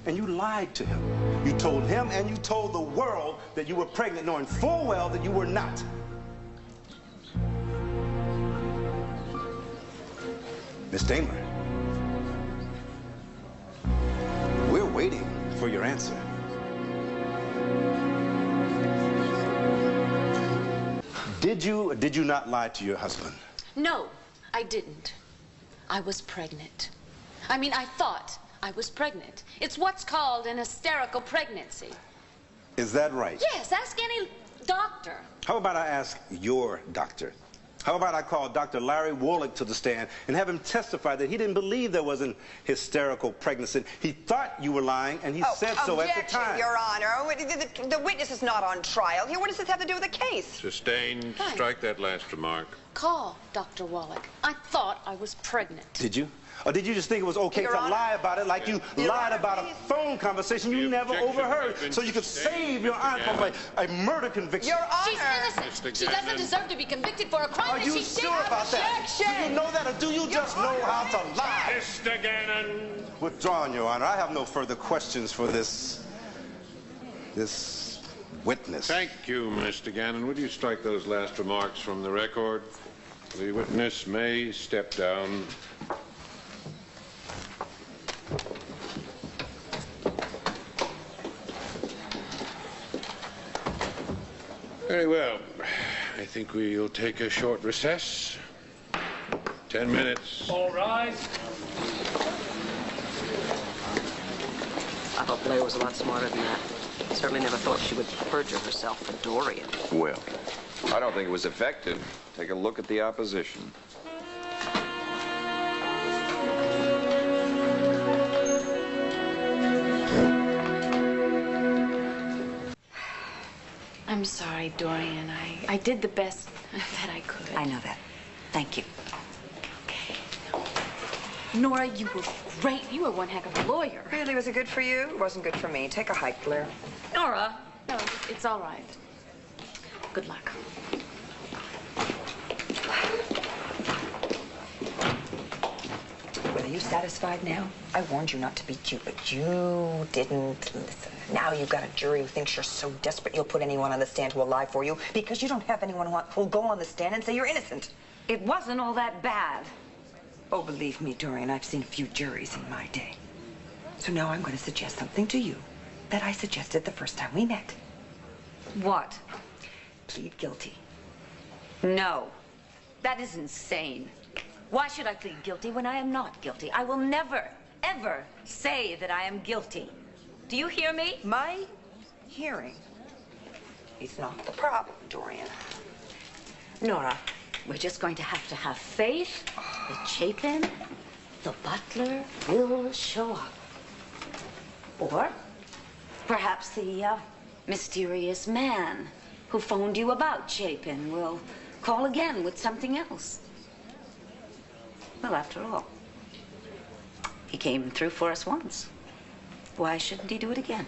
and you lied to him? You told him and you told the world that you were pregnant, knowing full well that you were not. Miss Daimler, we're waiting for your answer. Did you or did you not lie to your husband? No, I didn't. I was pregnant. I mean, I thought I was pregnant. It's what's called an hysterical pregnancy. Is that right? Yes, ask any doctor. How about I ask your doctor? How about I call Dr. Larry Wallach to the stand and have him testify that he didn't believe there was an hysterical pregnancy. He thought you were lying, and he said so at the time. Your Honor. The witness is not on trial here. What does this have to do with the case? Sustained. Hi. Strike that last remark. Call Dr. Wallach. I thought I was pregnant. Did you? Or did you just think it was okay Your to Honor. lie about it like you lied about a phone conversation you never overheard so you could sustained. save your aunt from a murder conviction? Your Honor. She's innocent. She doesn't deserve to be convicted for a crime Are that you she sure did. about that? Do you know that, or do you just know how to lie? Mr. Gannon. Withdrawn, Your Honor. I have no further questions for this witness. Thank you, Mr. Gannon. Would you strike those last remarks from the record? The witness may step down. Very well. I think we'll take a short recess. 10 minutes. All rise. I thought Blair was a lot smarter than that. Certainly never thought she would perjure herself for Dorian. Well, I don't think it was effective. Take a look at the opposition. I'm sorry, Dorian. I did the best that I could. I know that. Thank you. Okay. Nora, you were great. You were one heck of a lawyer. Really, was it good for you? It wasn't good for me. Take a hike, Blair. Nora. No, it's all right. Good luck. Well, are you satisfied now? I warned you not to beat you, but you didn't listen. Now you've got a jury who thinks you're so desperate you'll put anyone on the stand who'll lie for you because you don't have anyone who'll go on the stand and say you're innocent. It wasn't all that bad. Oh, believe me, Dorian, I've seen a few juries in my day. So now I'm going to suggest something to you that I suggested the first time we met. What? Plead guilty. No. That is insane. Why should I plead guilty when I am not guilty? I will never, ever say that I am guilty. Do you hear me? My hearing is not the problem, Dorian. Nora, we're just going to have faith that Chapin, the butler, will show up. Or perhaps the mysterious man who phoned you about Chapin will call again with something else. Well, after all, he came through for us once. Why shouldn't he do it again?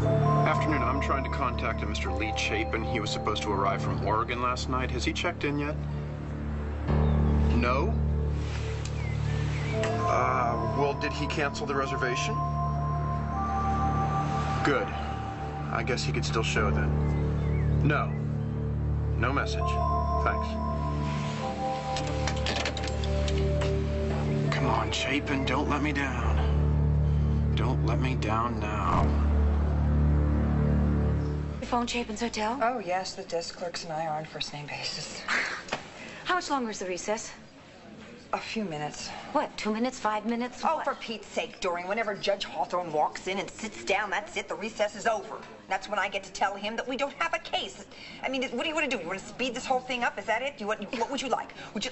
Afternoon, I'm trying to contact a Mr. Lee Chapin. He was supposed to arrive from Oregon last night. Has he checked in yet? No? Well, did he cancel the reservation? Good. I guess he could still show then. No. No message. Thanks. Come on, Chapin, don't let me down. Don't let me down now. You phoned Chapin's hotel? Oh, yes, the desk clerks and I are on first-name basis. How much longer is the recess? A few minutes. What, 2 minutes, 5 minutes? Oh, what? for Pete's sake, Dorian, whenever Judge Hawthorne walks in and sits down, that's it, the recess is over. That's when I get to tell him that we don't have a case. I mean, what do you want to do? You want to speed this whole thing up? Is that it? What would you like? Would you...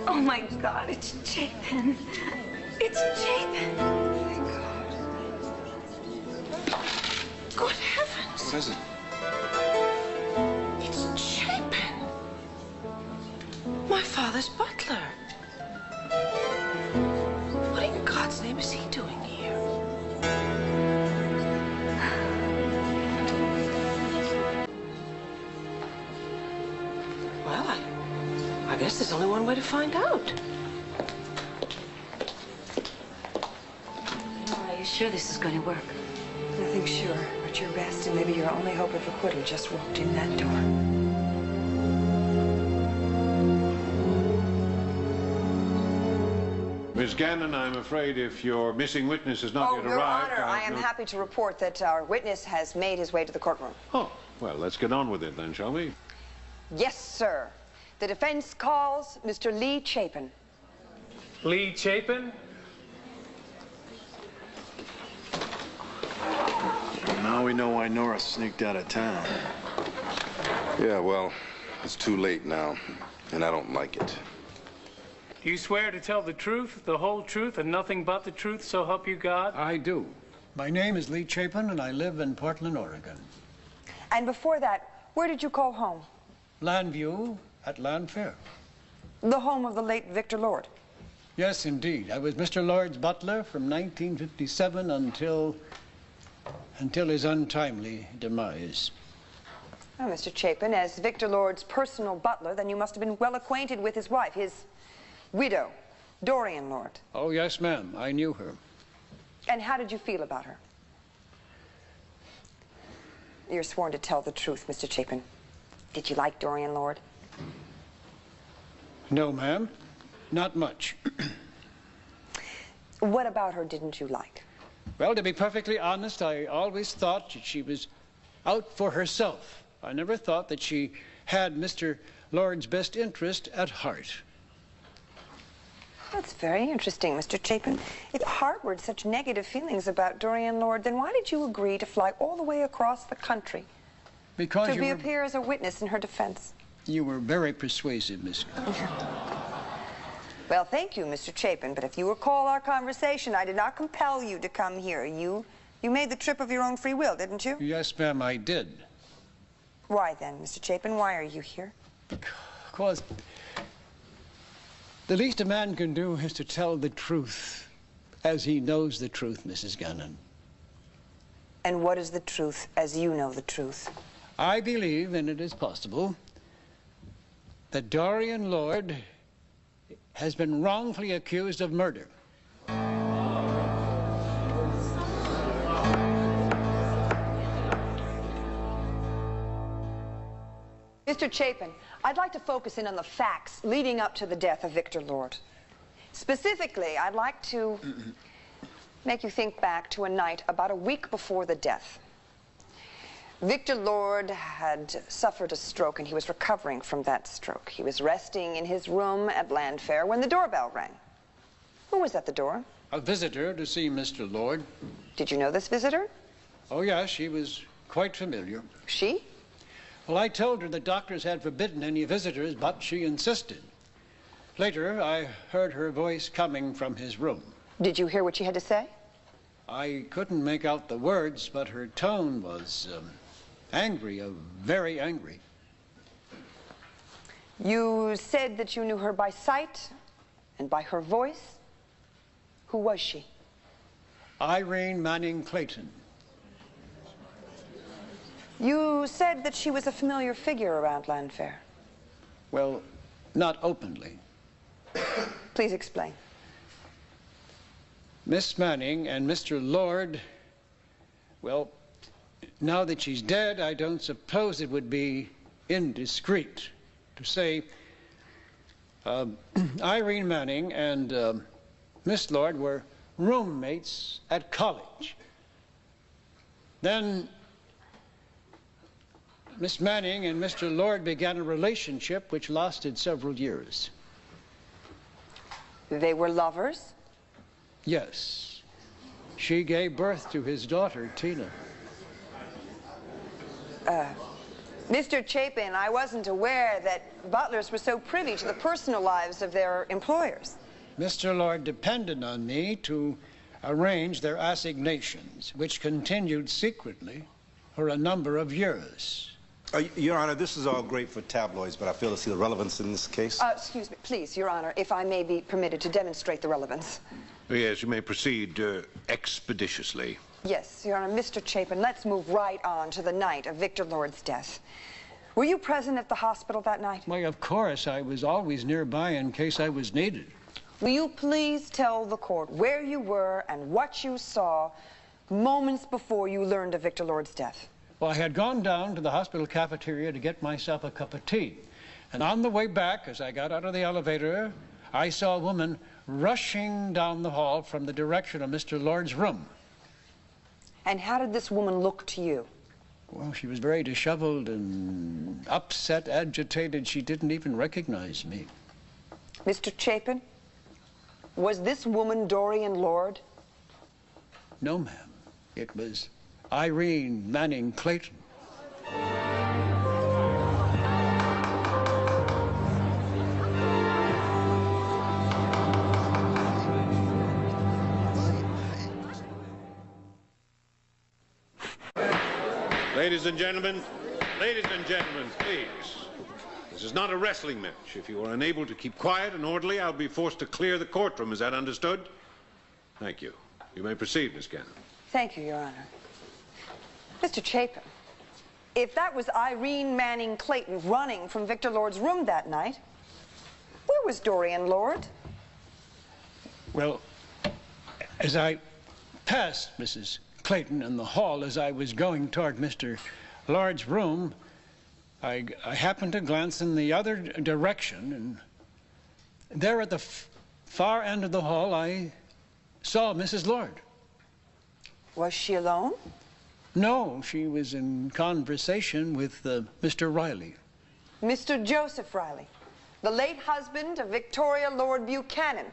Oh, my God, it's Chapin. It's Chapin. Thank God. Good heavens. What is it? It's Chapin. My father's butler. What in God's name is he doing here? Well, I guess there's only one way to find out. Are you sure this is going to work? Nothing sure, but your best and maybe your only hope of acquittal just walked in that door. Miss Gannon, I'm afraid if your missing witness has not yet Your arrived... Honor, I am happy to report that our witness has made his way to the courtroom. Oh, well, let's get on with it then, shall we? Yes, sir. The defense calls Mr. Lee Chapin. Lee Chapin? Now we know why Nora sneaked out of town. Yeah, well, it's too late now, and I don't like it. Do you swear to tell the truth, the whole truth, and nothing but the truth, so help you God? I do. My name is Lee Chapin, and I live in Portland, Oregon. And before that, where did you call home? Landview at Land Fair. The home of the late Victor Lord. Yes, indeed. I was Mr. Lord's butler from 1957 until his untimely demise. Oh, Mr. Chapin, as Victor Lord's personal butler, then you must have been well acquainted with his wife, his widow, Dorian Lord. Oh, yes, ma'am. I knew her. And how did you feel about her? You're sworn to tell the truth, Mr. Chapin. Did you like Dorian Lord? No, ma'am. Not much. What about her didn't you like? Well, to be perfectly honest, I always thought that she was out for herself. I never thought that she had Mr. Lord's best interest at heart. That's very interesting, Mr. Chapin. If you harbored such negative feelings about Dorian Lord, then why did you agree to fly all the way across the country Because to appear as a witness in her defense? You were very persuasive, Miss. Well, thank you, Mr. Chapin, but if you recall our conversation, I did not compel you to come here. You You made the trip of your own free will, didn't you? Yes, ma'am, I did. Why then, Mr. Chapin? Why are you here? Because the least a man can do is to tell the truth as he knows the truth, Mrs. Gannon. And what is the truth as you know the truth? I believe, and it is possible, that Dorian Lord has been wrongfully accused of murder. Mr. Chapin, I'd like to focus in on the facts leading up to the death of Victor Lord. Specifically, I'd like to make you think back to a night about a week before the death. Victor Lord had suffered a stroke and he was recovering from that stroke. He was resting in his room at Landfair when the doorbell rang. Who was at the door? A visitor to see Mr. Lord. Did you know this visitor? Oh, yes, she was quite familiar. She? Well, I told her the doctors had forbidden any visitors, but she insisted. Later, I heard her voice coming from his room. Did you hear what she had to say? I couldn't make out the words, but her tone was angry, very angry. You said that you knew her by sight and by her voice. Who was she? Irene Manning Clayton. You said that she was a familiar figure around Landfair. Well, not openly. Please explain. Miss Manning and Mr. Lord, well, now that she's dead, I don't suppose it would be indiscreet to say Irene Manning and Miss Lord were roommates at college. Then Miss Manning and Mr. Lord began a relationship which lasted several years. They were lovers? Yes. She gave birth to his daughter, Tina. Mr. Chapin, I wasn't aware that butlers were so privy to the personal lives of their employers. Mr. Lord depended on me to arrange their assignations, which continued secretly for a number of years. Your Honor, this is all great for tabloids, but I fail to see the relevance in this case. Excuse me, please, Your Honor, if I may be permitted to demonstrate the relevance. Yes, you may proceed expeditiously. Yes, Your Honor. Mr. Chapin, let's move right on to the night of Victor Lord's death. Were you present at the hospital that night? Why, of course. I was always nearby in case I was needed. Will you please tell the court where you were and what you saw moments before you learned of Victor Lord's death? Well, I had gone down to the hospital cafeteria to get myself a cup of tea. And on the way back, as I got out of the elevator, I saw a woman rushing down the hall from the direction of Mr. Lord's room. And how did this woman look to you? Well, she was very disheveled and upset, agitated. She didn't even recognize me. Mr. Chapin, was this woman Dorian Lord? No, ma'am. It was Irene Manning Clayton. Ladies and gentlemen, please. This is not a wrestling match. If you are unable to keep quiet and orderly, I'll be forced to clear the courtroom. Is that understood? Thank you. You may proceed, Miss Gannon. Thank you, Your Honor. Mr. Chapin, if that was Irene Manning Clayton running from Victor Lord's room that night, where was Dorian Lord? Well, as I passed Mrs. Clayton in the hall as I was going toward Mr. Lord's room, I happened to glance in the other direction, and there at the far end of the hall, I saw Mrs. Lord. Was she alone? No, she was in conversation with Mr. Riley. Mr. Joseph Riley, the late husband of Victoria Lord Buchanan,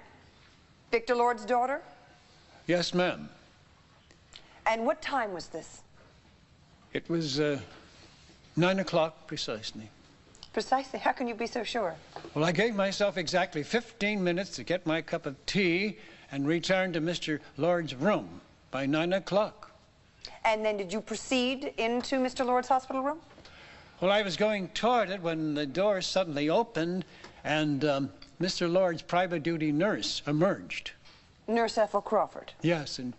Victor Lord's daughter? Yes, ma'am. And what time was this? It was 9 o'clock precisely. Precisely? How can you be so sure? Well, I gave myself exactly 15 minutes to get my cup of tea and return to Mr. Lord's room by 9 o'clock. And then did you proceed into Mr. Lord's hospital room? Well, I was going toward it when the door suddenly opened and Mr. Lord's private duty nurse emerged. Nurse Ethel Crawford? Yes, and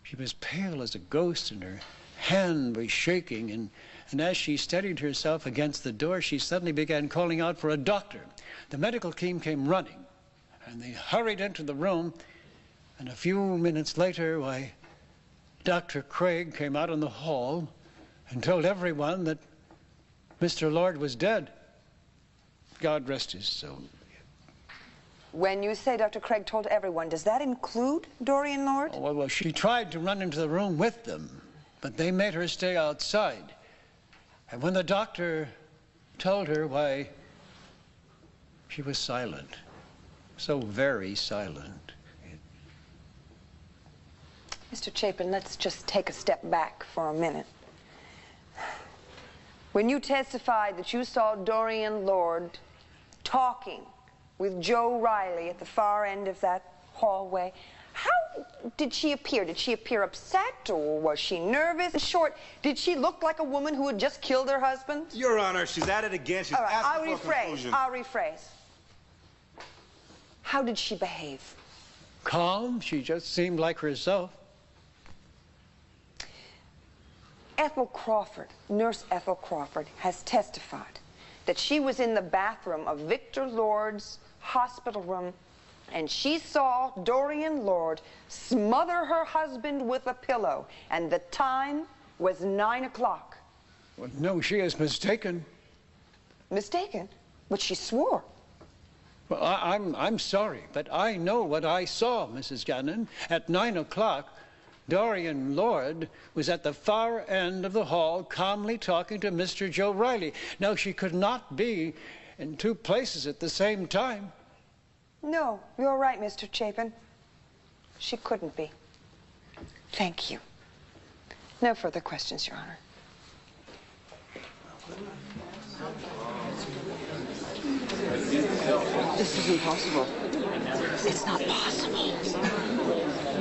she was pale as a ghost and her hand was shaking. And as she steadied herself against the door, she suddenly began calling out for a doctor. The medical team came running and they hurried into the room. And a few minutes later, why, Dr. Craig came out in the hall and told everyone that Mr. Lord was dead. God rest his soul. When you say Dr. Craig told everyone, does that include Dorian Lord? Oh, well, she tried to run into the room with them, but they made her stay outside. And when the doctor told her, why, she was silent. So very silent. Mr. Chapin, let's just take a step back for a minute. When you testified that you saw Dorian Lord talking with Joe Riley at the far end of that hallway, how did she appear? Did she appear upset, or was she nervous? In short, did she look like a woman who had just killed her husband? Your Honor, she's at it again. She's All right, asking for a conclusion. I'll rephrase. How did she behave? Calm. She just seemed like herself. Ethel Crawford, Nurse Ethel Crawford, has testified that she was in the bathroom of Victor Lord's hospital room and she saw Dorian Lord smother her husband with a pillow, and the time was 9 o'clock. Well, no, she is mistaken. Mistaken? But she swore. Well, I'm sorry, but I know what I saw, Mrs. Gannon. At 9 o'clock, Dorian Lord was at the far end of the hall calmly talking to Mr. Joe Riley. Now, she could not be in two places at the same time. No, you're right, Mr. Chapin. She couldn't be. Thank you. No further questions, Your Honor. This is impossible. It's not possible.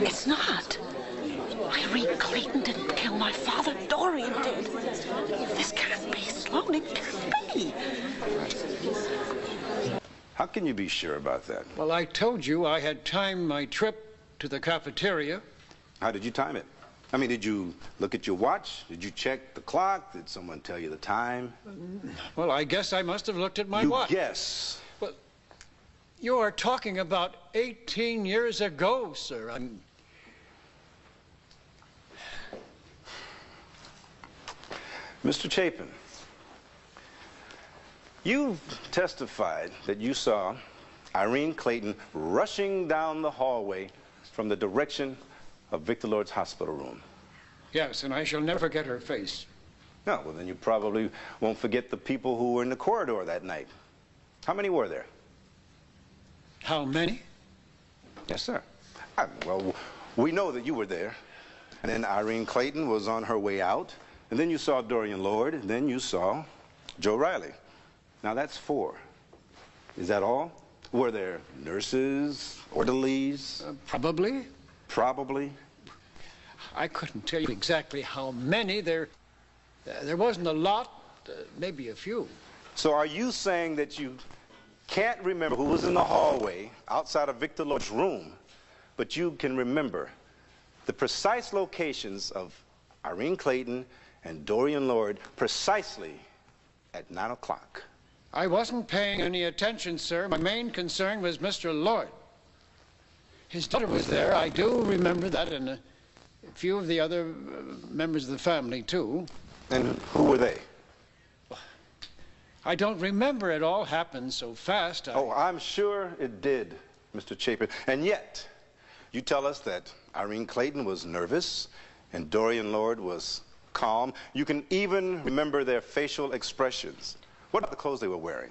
It's not. Irene Clayton didn't kill my father. Dorian did. This can't be, Sloan. It can't be. How can you be sure about that? Well, I told you I had timed my trip to the cafeteria. How did you time it? I mean, did you look at your watch? Did you check the clock? Did someone tell you the time? Well, I guess I must have looked at my watch. You guess? Well, you are talking about 18 years ago, sir. Mr. Chapin, you testified that you saw Irene Clayton rushing down the hallway from the direction of Victor Lord's hospital room. Yes, and I shall never forget her face. No, well, then you probably won't forget the people who were in the corridor that night. How many were there? How many? Yes, sir. Well, we know that you were there. And then Irene Clayton was on her way out. And then you saw Dorian Lord. And then you saw Joe Riley. Now, that's 4. Is that all? Were there nurses, orderlies? Probably. Probably? I couldn't tell you exactly how many. There wasn't a lot, maybe a few. So are you saying that you can't remember who was in the hallway outside of Victor Lord's room, but you can remember the precise locations of Irene Clayton and Dorian Lord precisely at 9 o'clock? I wasn't paying any attention, sir. My main concern was Mr. Lord. His daughter was there. I do remember that, and a few of the other members of the family, too. And who were they? I don't remember. It all happened so fast. Oh, I'm sure it did, Mr. Chapin. And yet, you tell us that Irene Clayton was nervous and Dorian Lord was calm. You can even remember their facial expressions. What about the clothes they were wearing?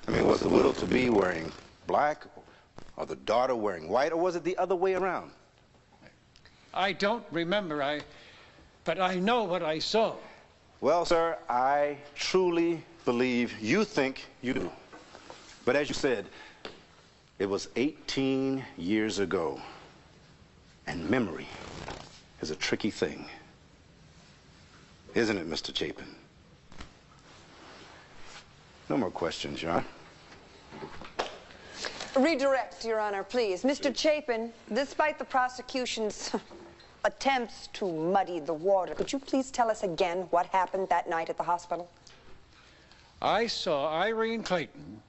I mean, was the widow-to-be wearing black, or the daughter wearing white, or was it the other way around? I don't remember, but I know what I saw. Well, sir, I truly believe you think you do. But as you said, it was 18 years ago. And memory is a tricky thing. Isn't it, Mr. Chapin? No more questions, Your Honor. Redirect, Your Honor, please. Mr. Chapin, despite the prosecution's attempts to muddy the water, could you please tell us again what happened that night at the hospital? I saw Irene Clayton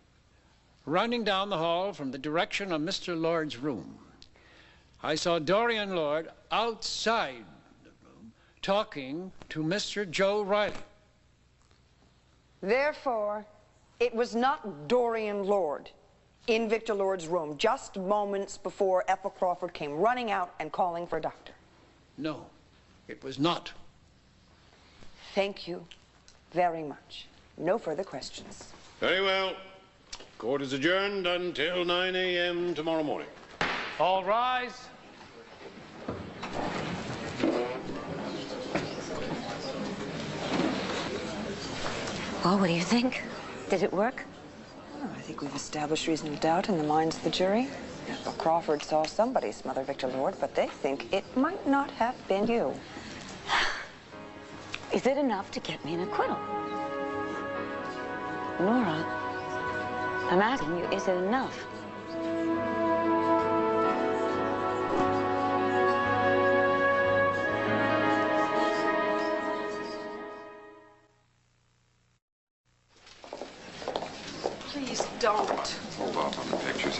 running down the hall from the direction of Mr. Lord's room. I saw Dorian Lord outside the room talking to Mr. Joe Riley. Therefore, it was not Dorian Lord in Victor Lord's room just moments before Ethel Crawford came running out and calling for a doctor. No, it was not. Thank you very much. No further questions. Very well. Court is adjourned until 9 a.m. tomorrow morning. All rise. Well, what do you think? Did it work? Oh, I think we've established reasonable doubt in the minds of the jury. Ethel Crawford saw somebody smother Victor Lord, but they think it might not have been you. Is it enough to get me an acquittal? Nora, I'm asking you, is it enough? Please don't. Hold off on the pictures.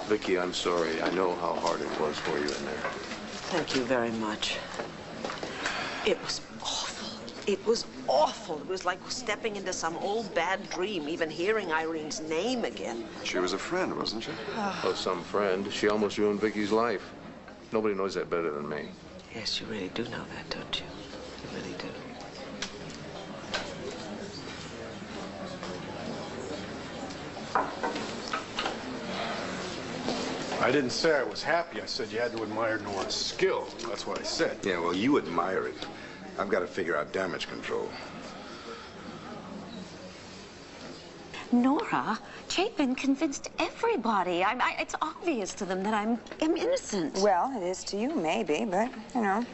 Viki, I'm sorry. I know how hard it was for you in there. Thank you very much. It was awful. It was awful. It was like stepping into some old bad dream, even hearing Irene's name again. She was a friend, wasn't she? Oh, some friend. She almost ruined Viki's life. Nobody knows that better than me. Yes, you really do know that, don't you? You really do. I didn't say I was happy. I said you had to admire Nora's skill. That's what I said. Yeah, well, you admire it. I've got to figure out damage control. Nora, Chapin convinced everybody. It's obvious to them that I'm innocent. Well, it is to you, maybe, but, you know.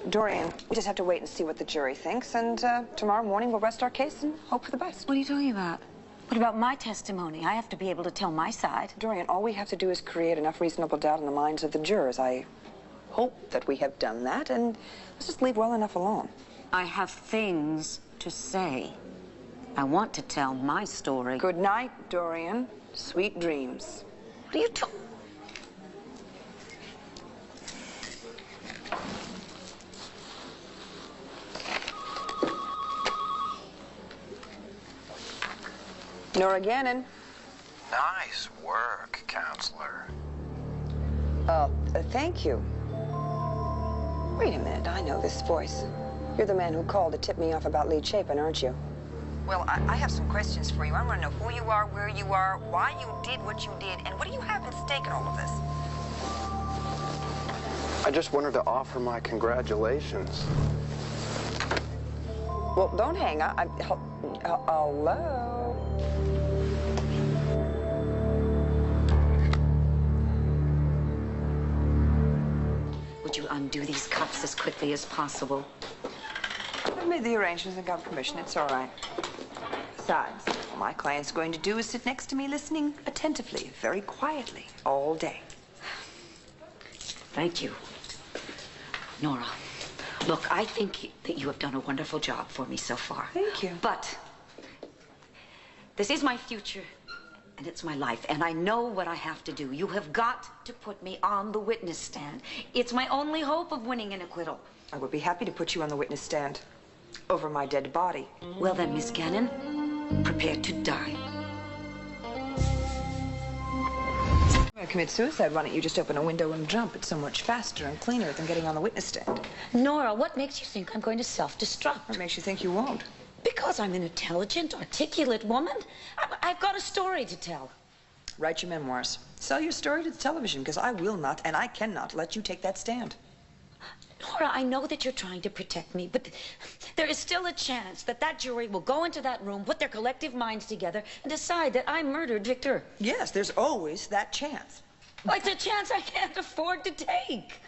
Dorian, we just have to wait and see what the jury thinks, and tomorrow morning we'll rest our case and hope for the best. What are you talking about? What about my testimony? I have to be able to tell my side. Dorian, all we have to do is create enough reasonable doubt in the minds of the jurors. I hope that we have done that, and let's just leave well enough alone. I have things to say. I want to tell my story. Good night, Dorian. Sweet dreams. What are you talking? Nora Gannon. Nice work, counselor. Thank you. Wait a minute, I know this voice. You're the man who called to tip me off about Lee Chapin, aren't you? Well, I have some questions for you. I want to know who you are, where you are, why you did what you did, and what do you have at stake in all of this? I just wanted to offer my congratulations. Well, don't hang up. Hello? Would you undo these cuffs as quickly as possible? I've made the arrangements and got permission. It's all right. Besides, all my client's going to do is sit next to me listening attentively, very quietly, all day. Thank you. Nora, look, I think that you have done a wonderful job for me so far. Thank you. But this is my future, and it's my life, and I know what I have to do. You have got to put me on the witness stand. It's my only hope of winning an acquittal. I would be happy to put you on the witness stand over my dead body. Well then, Miss Gannon, prepare to die. To commit suicide, why don't you just open a window and jump? It's so much faster and cleaner than getting on the witness stand. Nora, what makes you think I'm going to self-destruct? What makes you think you won't? Because I'm an intelligent, articulate woman. I've got a story to tell. Write your memoirs. Sell your story to the television, because I will not, and I cannot let you take that stand. Nora, I know that you're trying to protect me, but there is still a chance that that jury will go into that room, put their collective minds together, and decide that I murdered Victor. Yes, there's always that chance. Well, it's a chance I can't afford to take.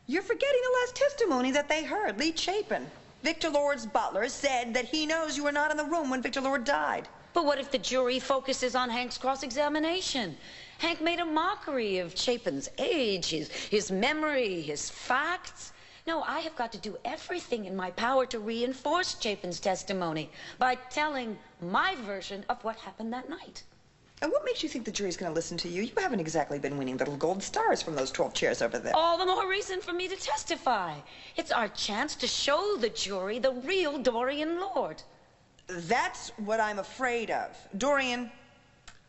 You're forgetting the last testimony that they heard. Lee Chapin, Victor Lord's butler, said that he knows you were not in the room when Victor Lord died. But what if the jury focuses on Hank's cross-examination? Hank made a mockery of Chapin's age, his memory, his facts. No, I have got to do everything in my power to reinforce Chapin's testimony by telling my version of what happened that night. And what makes you think the jury's going to listen to you? You haven't exactly been winning little gold stars from those 12 chairs over there. All the more reason for me to testify. It's our chance to show the jury the real Dorian Lord. That's what I'm afraid of. Dorian,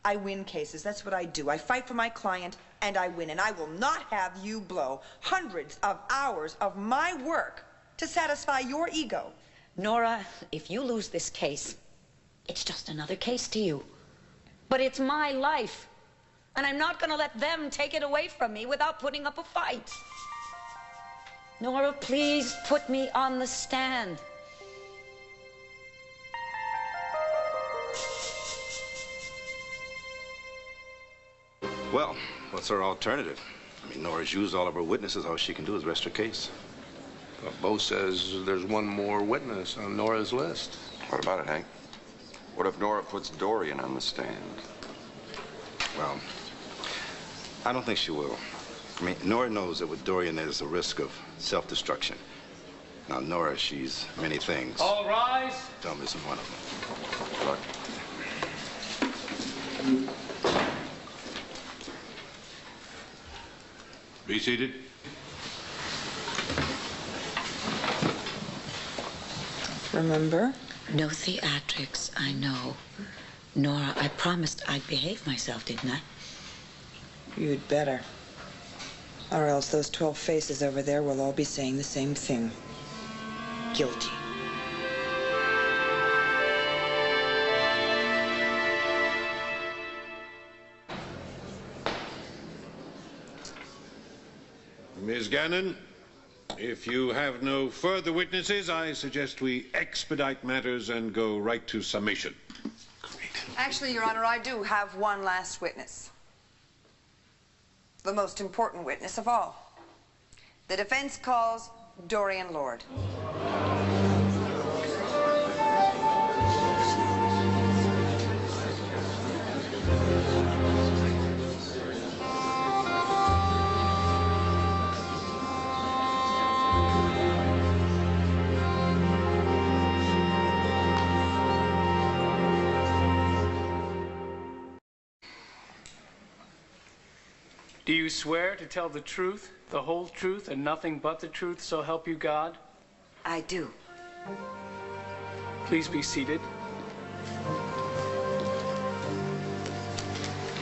I win cases. That's what I do. I fight for my client, and I win. And I will not have you blow hundreds of hours of my work to satisfy your ego. Nora, if you lose this case, it's just another case to you. But it's my life, and I'm not going to let them take it away from me without putting up a fight. Nora, please put me on the stand. Well, what's her alternative? I mean, Nora's used all of her witnesses. All she can do is rest her case. Well, Bo says there's one more witness on Nora's list. What about it, Hank? What if Nora puts Dorian on the stand? Well, I don't think she will. I mean, Nora knows that with Dorian there's a risk of self-destruction. Now, Nora, she's many things. All rise. Dumb isn't one of them. Look. Be seated. Remember? No theatrics, I know. Nora, I promised I'd behave myself, didn't I? You'd better. Or else those 12 faces over there will all be saying the same thing. Guilty. Ms. Gannon, if you have no further witnesses, I suggest we expedite matters and go right to summation. Actually, Your Honor, I do have one last witness. The most important witness of all. The defense calls Dorian Lord. Do you swear to tell the truth, the whole truth, and nothing but the truth, so help you God? I do. Please be seated.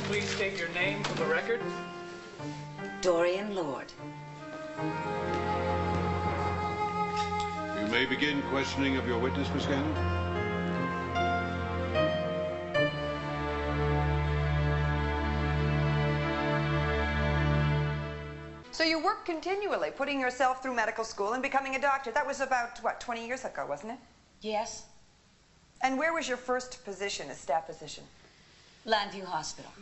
Please state your name for the record. Dorian Lord. You may begin questioning of your witness, Miss Gannon. So you worked continually, putting yourself through medical school and becoming a doctor. That was about, what, 20 years ago, wasn't it? Yes. And where was your first position, a staff position? Landview Hospital.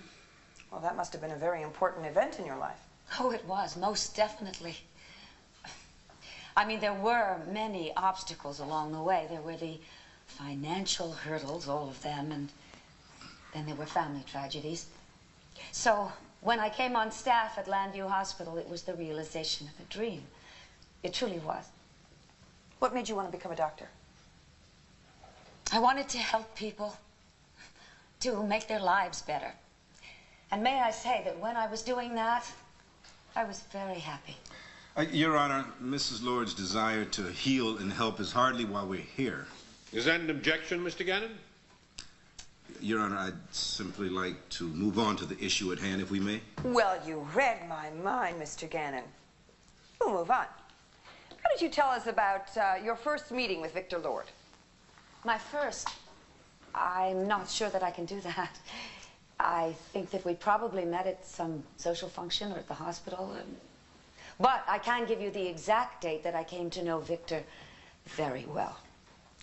Well, that must have been a very important event in your life. Oh, it was, most definitely. I mean, there were many obstacles along the way. There were the financial hurdles, all of them, and then there were family tragedies. So when I came on staff at Landview Hospital, it was the realization of a dream. It truly was. What made you want to become a doctor? I wanted to help people, to make their lives better. And may I say that when I was doing that, I was very happy. Your Honor, Mrs. Lord's desire to heal and help is hardly why we're here. Is that an objection, Mr. Gannon? Your Honor, I'd simply like to move on to the issue at hand, if we may. Well, you read my mind, Mr. Gannon. We'll move on. How did you tell us about your first meeting with Victor Lord? My first? I'm not sure that I can do that. I think that we probably met at some social function or at the hospital. But I can give you the exact date that I came to know Victor very well.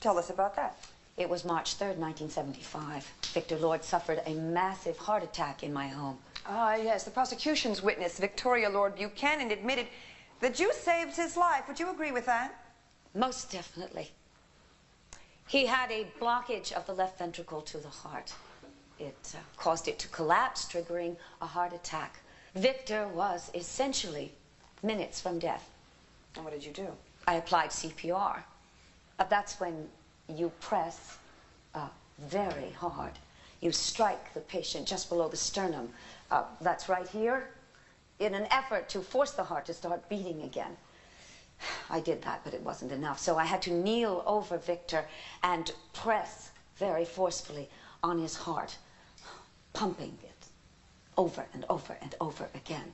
Tell us about that. It was March 3rd, 1975. Victor Lord suffered a massive heart attack in my home. Ah, yes. The prosecution's witness, Victoria Lord Buchanan, admitted That you saved his life. Would you agree with that? Most definitely. He had a blockage of the left ventricle to the heart. It caused it to collapse, triggering a heart attack. Victor was essentially minutes from death. And what did you do? I applied CPR. That's when you press very hard. You strike the patient just below the sternum. That's right here, in an effort to force the heart to start beating again. I did that, but it wasn't enough. So I had to kneel over Victor and press very forcefully on his heart, pumping it over and over and over again.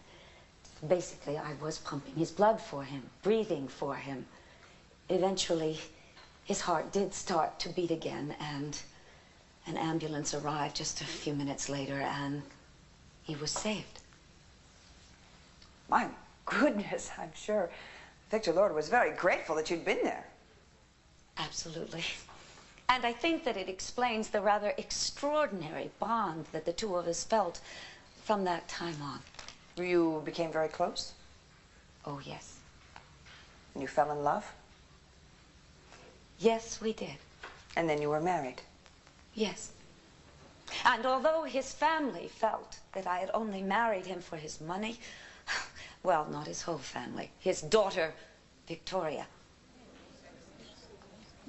Basically, I was pumping his blood for him, breathing for him. Eventually, his heart did start to beat again, and an ambulance arrived just a few minutes later, and he was saved. My goodness, I'm sure Victor Lord was very grateful that you'd been there. Absolutely. And I think that it explains the rather extraordinary bond that the two of us felt from that time on. You became very close? Oh, yes. And you fell in love? Yes, we did. And then you were married? Yes. And although his family felt that I had only married him for his money, well, not his whole family, his daughter, Victoria.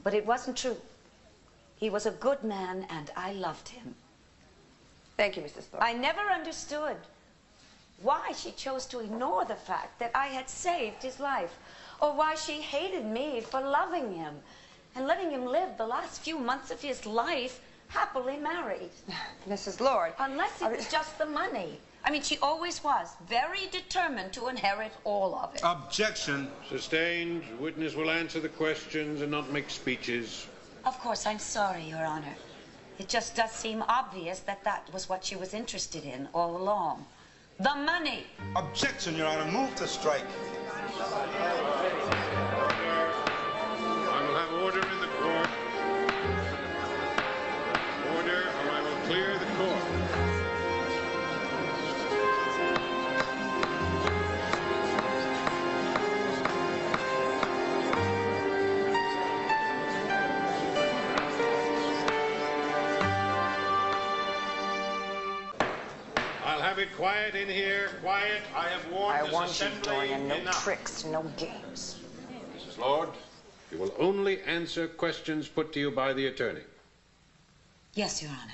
But it wasn't true. He was a good man, and I loved him. Thank you, Mrs. Thorpe. I never understood why she chose to ignore the fact that I had saved his life, or why she hated me for loving him and letting him live the last few months of his life happily married. Mrs. Lord. Unless it was just the money. I mean, she always was very determined to inherit all of it. Objection. Sustained. Witness will answer the questions and not make speeches. Of course, I'm sorry, Your Honor. It just does seem obvious that that was what she was interested in all along. The money. Objection, Your Honor. Move to strike. I will have order in the court. Order, or I will clear the court. I'll have it quiet in here. Quiet. I have warned this assembly. I warned you, Dorian. No enough. tricks, no games. Mrs. Lord, you will only answer questions put to you by the attorney. Yes, Your Honor.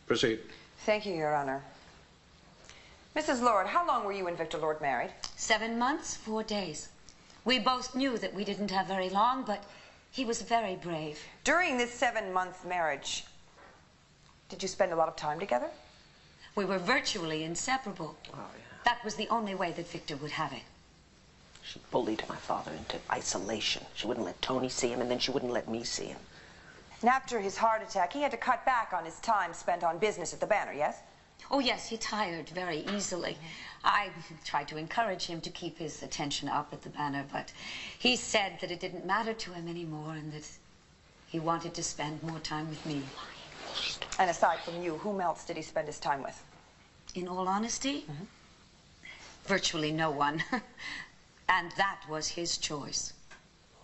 Proceed. Thank you, Your Honor. Mrs. Lord, how long were you and Victor Lord married? 7 months, 4 days. We both knew that we didn't have very long, but he was very brave. During this 7-month marriage, did you spend a lot of time together? We were virtually inseparable. Oh, yeah. That was the only way that Victor would have it. She bullied my father into isolation. She wouldn't let Tony see him, and then she wouldn't let me see him. And after his heart attack, he had to cut back on his time spent on business at the Banner, yes? Oh, yes, he tired very easily. I tried to encourage him to keep his attention up at the Banner, but he said that it didn't matter to him anymore and that he wanted to spend more time with me. And aside from you, whom else did he spend his time with? In all honesty, virtually no one. And that was his choice.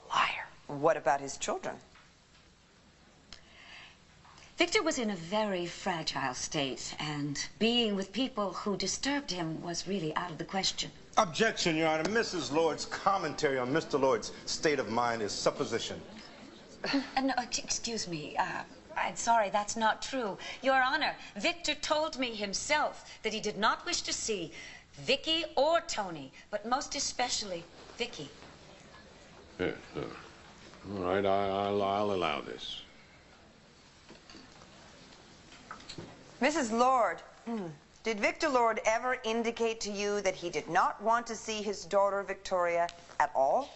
Liar. What about his children? Victor was in a very fragile state, and being with people who disturbed him was really out of the question. Objection, Your Honor. Mrs. Lord's commentary on Mr. Lord's state of mind is supposition. No, excuse me. I'm sorry, that's not true. Your Honor, Victor told me himself that he did not wish to see Viki or Tony, but most especially Viki. Yes, all right, I'll allow this. Mrs. Lord, did Victor Lord ever indicate to you that he did not want to see his daughter Victoria at all?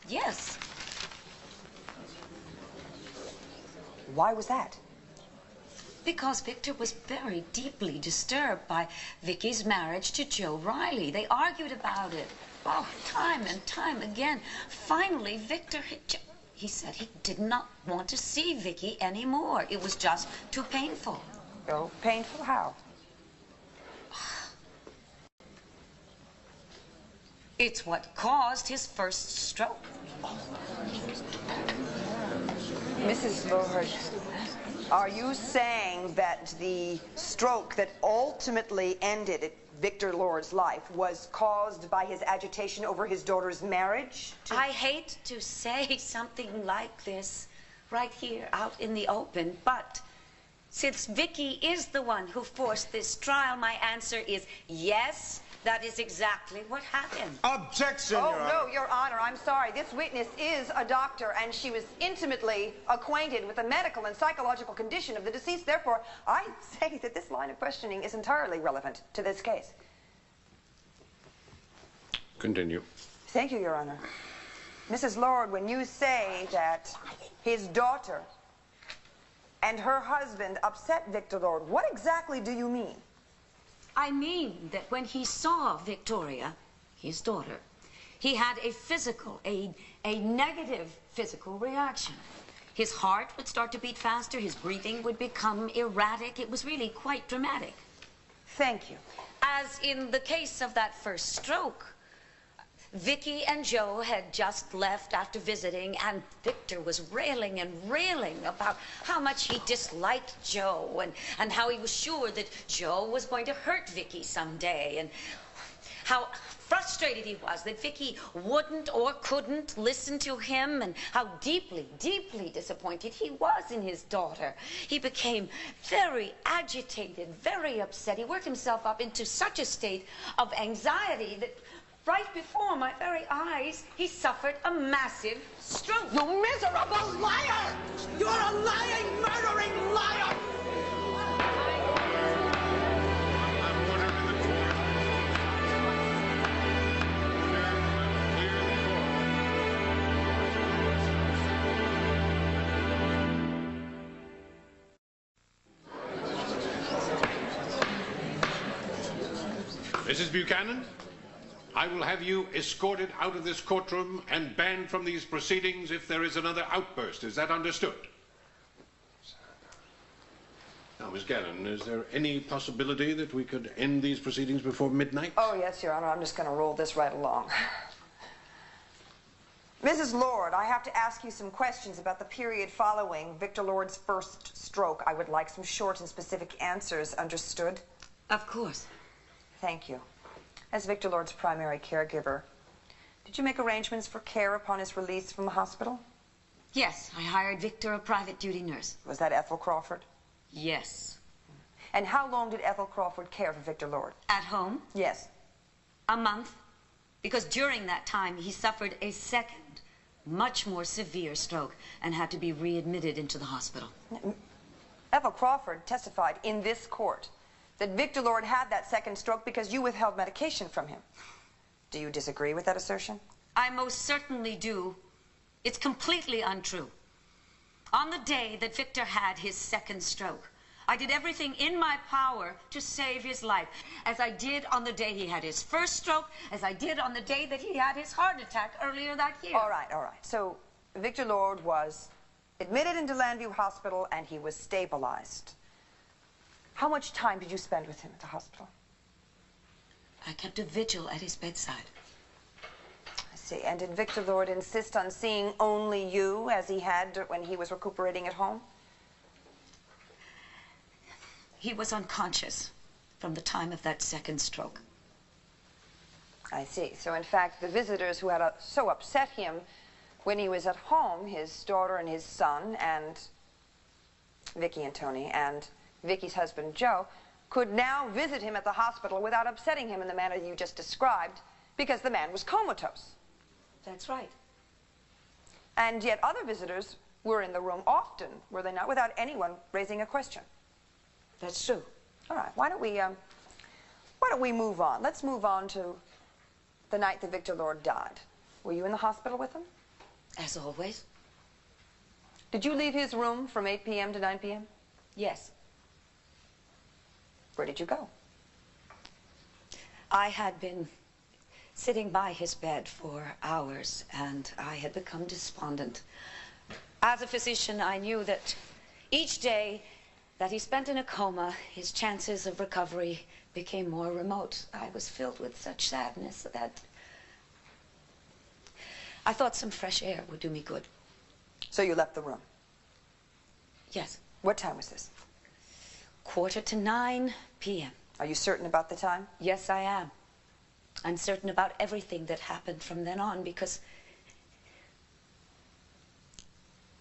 Yes. Why was that? Because Victor was very deeply disturbed by Vicky's marriage to Joe Riley. They argued about it. Oh, time and time again. Finally, Victor, he said he did not want to see Vicky anymore. It was just too painful. Oh, painful how? It's what caused his first stroke. Mrs. Lord, are you saying that the stroke that ultimately ended Victor Lord's life was caused by his agitation over his daughter's marriage? I hate to say something like this right here out in the open, but since Viki is the one who forced this trial, my answer is yes. That is exactly what happened. Objection, Your Honor. Oh, no, Your Honor, I'm sorry. This witness is a doctor, and she was intimately acquainted with the medical and psychological condition of the deceased. Therefore, I say that this line of questioning is entirely relevant to this case. Continue. Thank you, Your Honor. Mrs. Lord, when you say that his daughter and her husband upset Victor Lord, what exactly do you mean? I mean that when he saw Victoria, his daughter, he had a negative physical reaction. His heart would start to beat faster, his breathing would become erratic. It was really quite dramatic. Thank you. As in the case of that first stroke, Viki and Joe had just left after visiting, and Victor was railing and railing about how much he disliked Joe and how he was sure that Joe was going to hurt Viki someday, and how frustrated he was that Viki wouldn't or couldn't listen to him, and how deeply, deeply disappointed he was in his daughter. He became very agitated, very upset. He worked himself up into such a state of anxiety that right before my very eyes, he suffered a massive stroke. You miserable liar! You're a lying, murdering liar! Mrs. Buchanan, I will have you escorted out of this courtroom and banned from these proceedings if there is another outburst. Is that understood? Now, Miss Gannon, is there any possibility that we could end these proceedings before midnight? Oh, yes, Your Honor. I'm just going to roll this right along. Mrs. Lord, I have to ask you some questions about the period following Victor Lord's first stroke. I would like some short and specific answers. Understood? Of course. Thank you. As Victor Lord's primary caregiver, did you make arrangements for care upon his release from the hospital? Yes, I hired Victor a private duty nurse. Was that Ethel Crawford? Yes. And how long did Ethel Crawford care for Victor Lord? At home? Yes. A month. Because during that time, he suffered a second, much more severe stroke and had to be readmitted into the hospital. Ethel Crawford testified in this court that Victor Lord had that second stroke because you withheld medication from him. Do you disagree with that assertion? I most certainly do. It's completely untrue. On the day that Victor had his second stroke, I did everything in my power to save his life, as I did on the day he had his first stroke, as I did on the day that he had his heart attack earlier that year. All right, all right. So Victor Lord was admitted into Landview Hospital and he was stabilized. How much time did you spend with him at the hospital? I kept a vigil at his bedside. I see. And did Victor Lord insist on seeing only you as he had when he was recuperating at home? He was unconscious from the time of that second stroke. I see. So, in fact, the visitors who had so upset him when he was at home, his daughter and his son, and Viki and Tony, and Viki's husband, Joe, could now visit him at the hospital without upsetting him in the manner you just described, because the man was comatose. That's right. And yet other visitors were in the room often, were they not, without anyone raising a question. That's true. All right, why don't we move on? Let's move on to the night that Victor Lord died. Were you in the hospital with him? As always. Did you leave his room from 8 p.m. to 9 p.m.? Yes. Where did you go? I had been sitting by his bed for hours, and I had become despondent. As a physician, I knew that each day that he spent in a coma, his chances of recovery became more remote. I was filled with such sadness that I thought some fresh air would do me good. So you left the room? Yes. What time was this? 9:45 p.m. Are you certain about the time? Yes, I am. I'm certain about everything that happened from then on because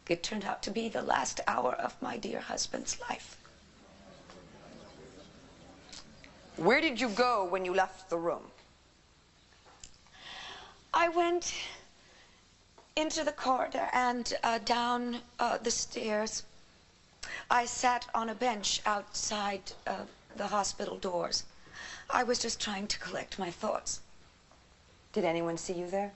it turned out to be the last hour of my dear husband's life. Where did you go when you left the room? I went into the corridor and down the stairs. I sat on a bench outside the hospital doors. I was just trying to collect my thoughts. Did anyone see you there?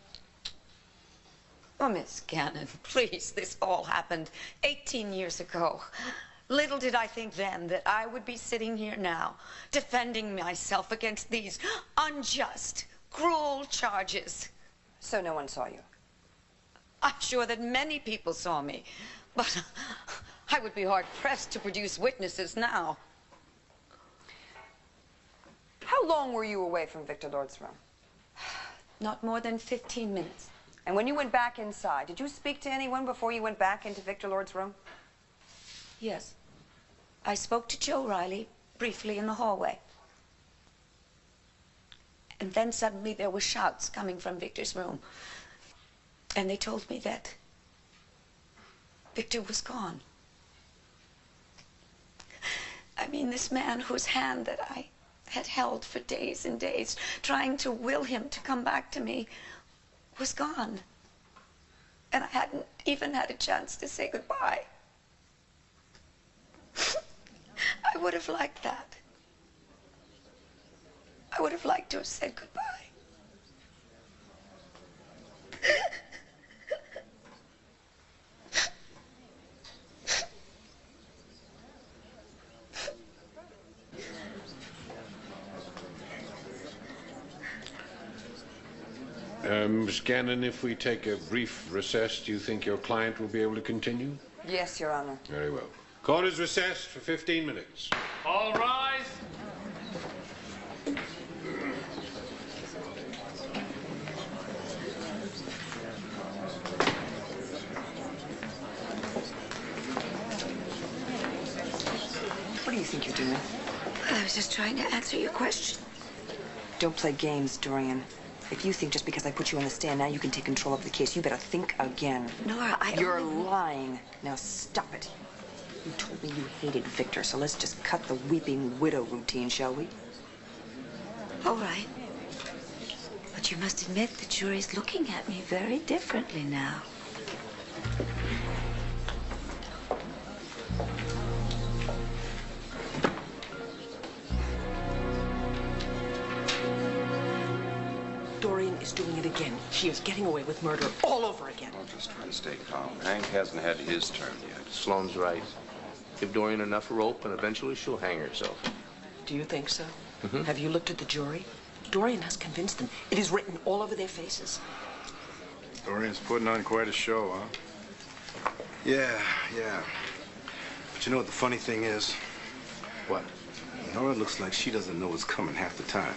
Oh, Miss Gannon, please, this all happened 18 years ago. Little did I think then that I would be sitting here now, defending myself against these unjust, cruel charges. So no one saw you? I'm sure that many people saw me, but I would be hard-pressed to produce witnesses now. How long were you away from Victor Lord's room? Not more than 15 minutes. And when you went back inside, did you speak to anyone before you went back into Victor Lord's room? Yes. I spoke to Joe Riley briefly in the hallway. And then suddenly there were shouts coming from Victor's room. And they told me that Victor was gone. I mean, this man whose hand that I had held for days and days, trying to will him to come back to me, was gone. And I hadn't even had a chance to say goodbye. I would have liked that. I would have liked to have said goodbye. Miss Gannon, if we take a brief recess, do you think your client will be able to continue? Yes, Your Honor. Very well. Court is recessed for 15 minutes. All rise. What do you think you're doing? I was just trying to answer your question. Don't play games, Dorian. If you think just because I put you on the stand now you can take control of the case, you better think again. Nora, You're lying. Now stop it. You told me you hated Victor, so let's just cut the weeping widow routine, shall we? All right. But you must admit the jury's looking at me very differently now. Dorian is doing it again. She is getting away with murder all over again. I'll just try to stay calm. Hank hasn't had his turn yet. Sloan's right. Give Dorian enough rope, and eventually she'll hang herself. Do you think so? Have you looked at the jury? Dorian has convinced them. It is written all over their faces. Dorian's putting on quite a show, huh? Yeah. But you know what the funny thing is? What? Nora looks like she doesn't know what's coming half the time.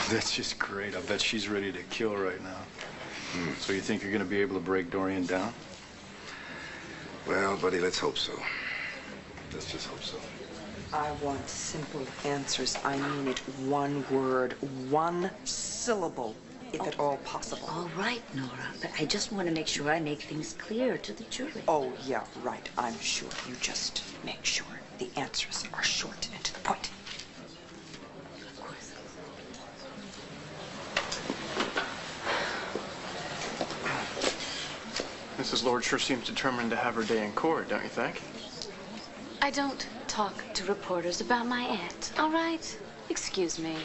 That's just great. I bet she's ready to kill right now. So you think you're going to be able to break Dorian down? Well, buddy, let's hope so. Let's just hope so. I want simple answers. I mean it. One word, one syllable, if at all possible. All right, Nora, but I just want to make sure I make things clear to the jury. Oh, yeah, right. I'm sure. You just make sure the answers are short and to the point. Of course. Mrs. Lord sure seems determined to have her day in court, don't you think? I don't talk to reporters about my aunt, all right? Excuse me.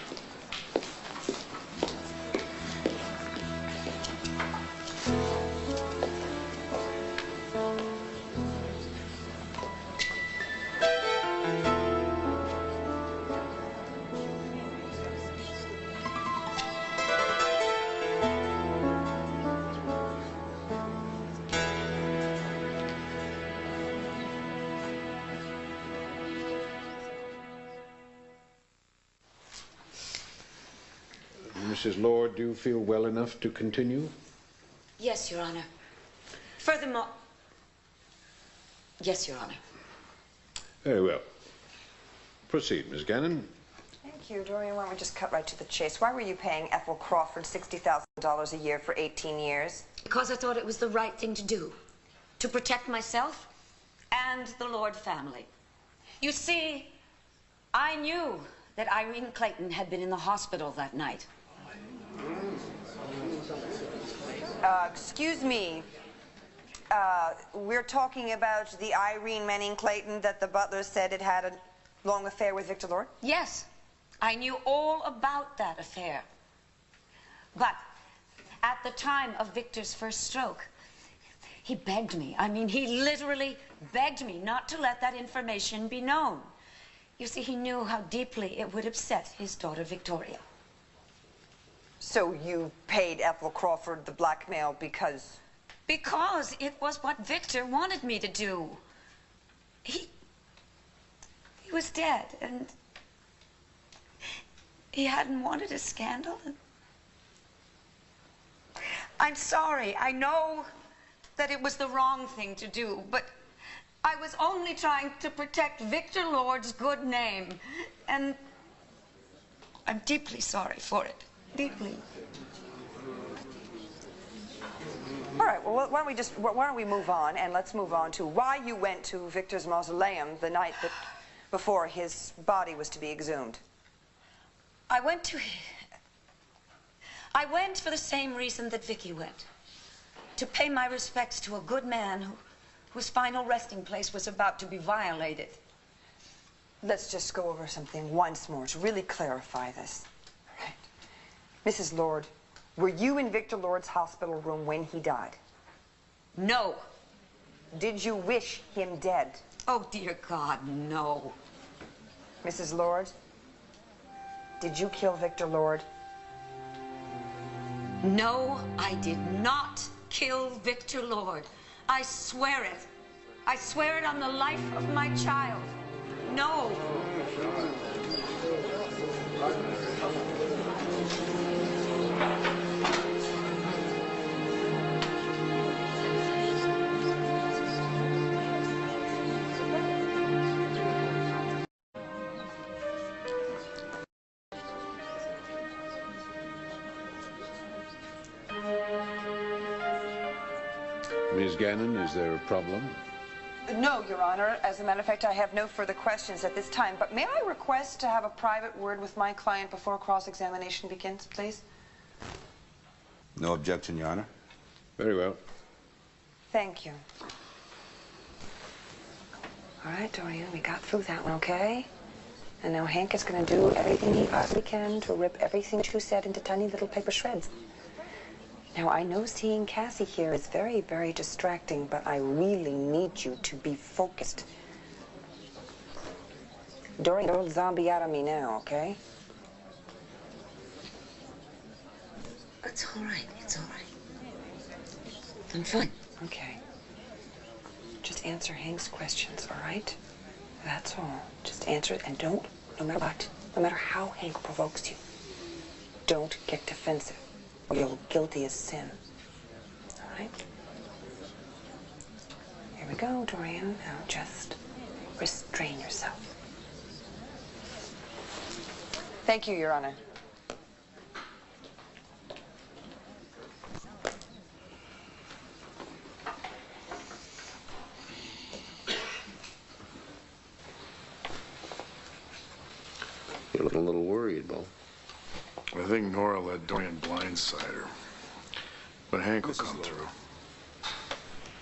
Mrs. Lord, do you feel well enough to continue? Yes, Your Honor. Furthermore... Yes, Your Honor. Very well. Proceed, Miss Gannon. Thank you, Dorian. Why don't we just cut right to the chase? Why were you paying Ethel Crawford $60,000 a year for 18 years? Because I thought it was the right thing to do. To protect myself and the Lord family. You see, I knew that Irene Clayton had been in the hospital that night. Excuse me. We're talking about the Irene Manning Clayton that the butler said had had a long affair with Victor Lord? Yes, I knew all about that affair. But at the time of Victor's first stroke, he begged me. I mean, he literally begged me not to let that information be known. You see, he knew how deeply it would upset his daughter, Victoria. So you paid Ethel Crawford the blackmail because... Because it was what Victor wanted me to do. He was dead, and he hadn't wanted a scandal. And I'm sorry. I know that it was the wrong thing to do, but I was only trying to protect Victor Lord's good name, and I'm deeply sorry for it. Deeply. All right, well, why don't we move on, and let's move on to why you went to Victor's mausoleum the night before his body was to be exhumed. I went for the same reason that Viki went. To pay my respects to a good man whose final resting place was about to be violated. Let's just go over something once more to really clarify this. All right. Mrs. Lord, were you in Victor Lord's hospital room when he died? No. Did you wish him dead? Oh, dear God, no. Mrs. Lord, did you kill Victor Lord? No, I did not kill Victor Lord. I swear it. I swear it on the life of my child. No. Ms. Gannon, is there a problem? No, Your Honor. As a matter of fact, I have no further questions at this time. But may I request to have a private word with my client before cross-examination begins, please? No objection, Your Honor. Very well. Thank you. All right, Dorian, we got through that one, okay? And now Hank is going to do everything he possibly can to rip everything that you said into tiny little paper shreds. Now, I know seeing Cassie here is very, very distracting, but I really need you to be focused. Dorian, get the old zombie out of me now, okay? It's all right. It's all right. I'm fine. Okay. Just answer Hank's questions, all right? That's all. Just answer it, and don't, no matter what, no matter how Hank provokes you, don't get defensive. Or you're guilty as sin. All right? Here we go, Dorian. Now just restrain yourself. Thank you, Your Honor. You're looking a little worried, Bo. I think Nora let Dorian blindside her. But Hank will come through.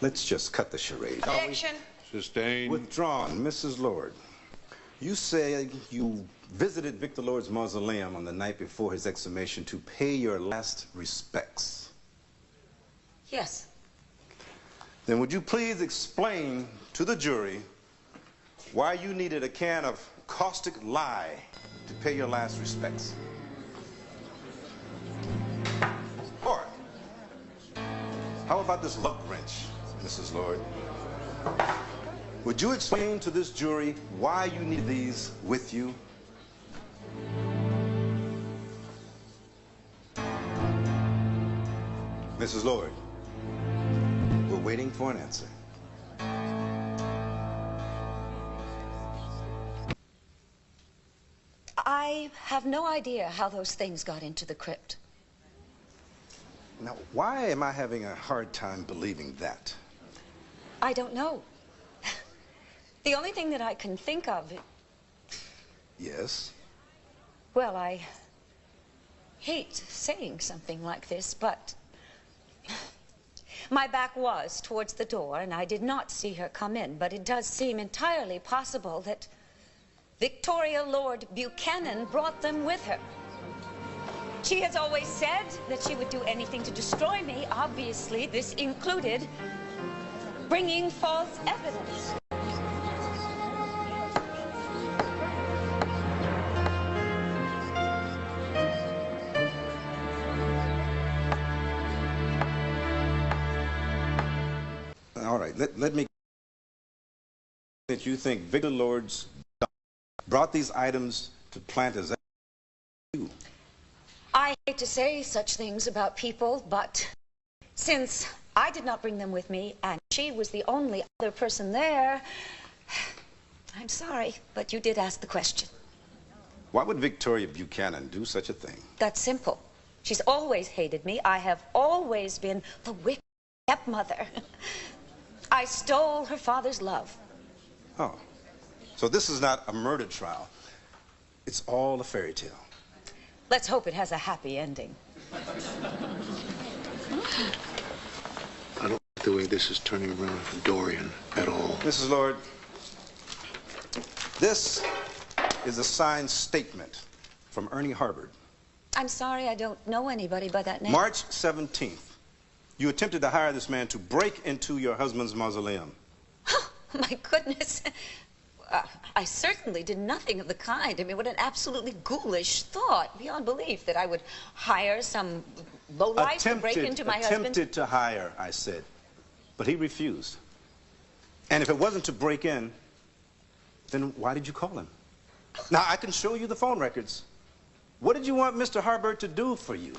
Let's just cut the charade. Objection. Sustained. Withdrawn. Mrs. Lord, you say you visited Victor Lord's mausoleum on the night before his exhumation to pay your last respects. Yes. Then would you please explain to the jury why you needed a can of caustic lye to pay your last respects? Or, how about this luck wrench, Mrs. Lord? Would you explain to this jury why you need these with you? Mrs. Lord, we're waiting for an answer. I have no idea how those things got into the crypt. Now, why am I having a hard time believing that? I don't know. The only thing that I can think of... Yes? Well, I hate saying something like this, but my back was towards the door, and I did not see her come in, but it does seem entirely possible that Victoria Lord Buchanan brought them with her. She has always said that she would do anything to destroy me. Obviously, this included bringing false evidence. All right, let me... that you think Victor Lord's brought these items to plant as you. I hate to say such things about people, but since I did not bring them with me and she was the only other person there, I'm sorry, but you did ask the question. Why would Victoria Buchanan do such a thing? That's simple. She's always hated me. I have always been the wicked stepmother. I stole her father's love. Oh, so this is not a murder trial. It's all a fairy tale. Let's hope it has a happy ending. I don't like the way this is turning around for Dorian at all. Mrs. Lord, this is a signed statement from Ernie Harbert. I'm sorry, I don't know anybody by that name. March 17th, you attempted to hire this man to break into your husband's mausoleum. My goodness. I certainly did nothing of the kind. I mean, what an absolutely ghoulish thought, beyond belief, that I would hire some lowlife to break into my husband. Attempted to hire, I said. But he refused. And if it wasn't to break in, then why did you call him? Now, I can show you the phone records. What did you want Mr. Harbert to do for you?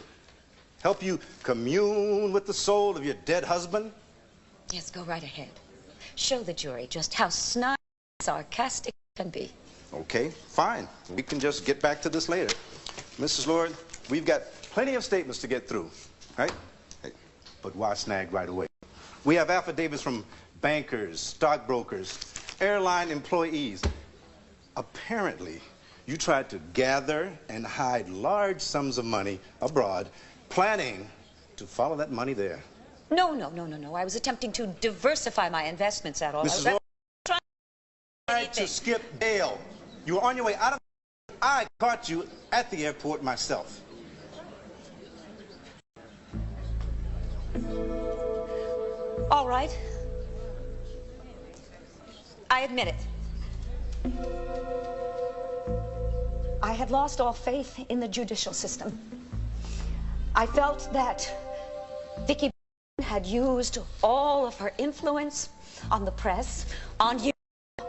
Help you commune with the soul of your dead husband? Yes, go right ahead. Show the jury just how snide and sarcastic it can be. Okay, fine. We can just get back to this later. Mrs. Lord, we've got plenty of statements to get through, right? Hey, but why snag right away? We have affidavits from bankers, stockbrokers, airline employees. Apparently, you tried to gather and hide large sums of money abroad, planning to follow that money there. No. I was attempting to diversify my investments, at all. Mrs. Lord, tried to skip bail. You were on your way out of... I caught you at the airport myself. All right. I admit it. I had lost all faith in the judicial system. I felt that Viki had used all of her influence on the press, on you,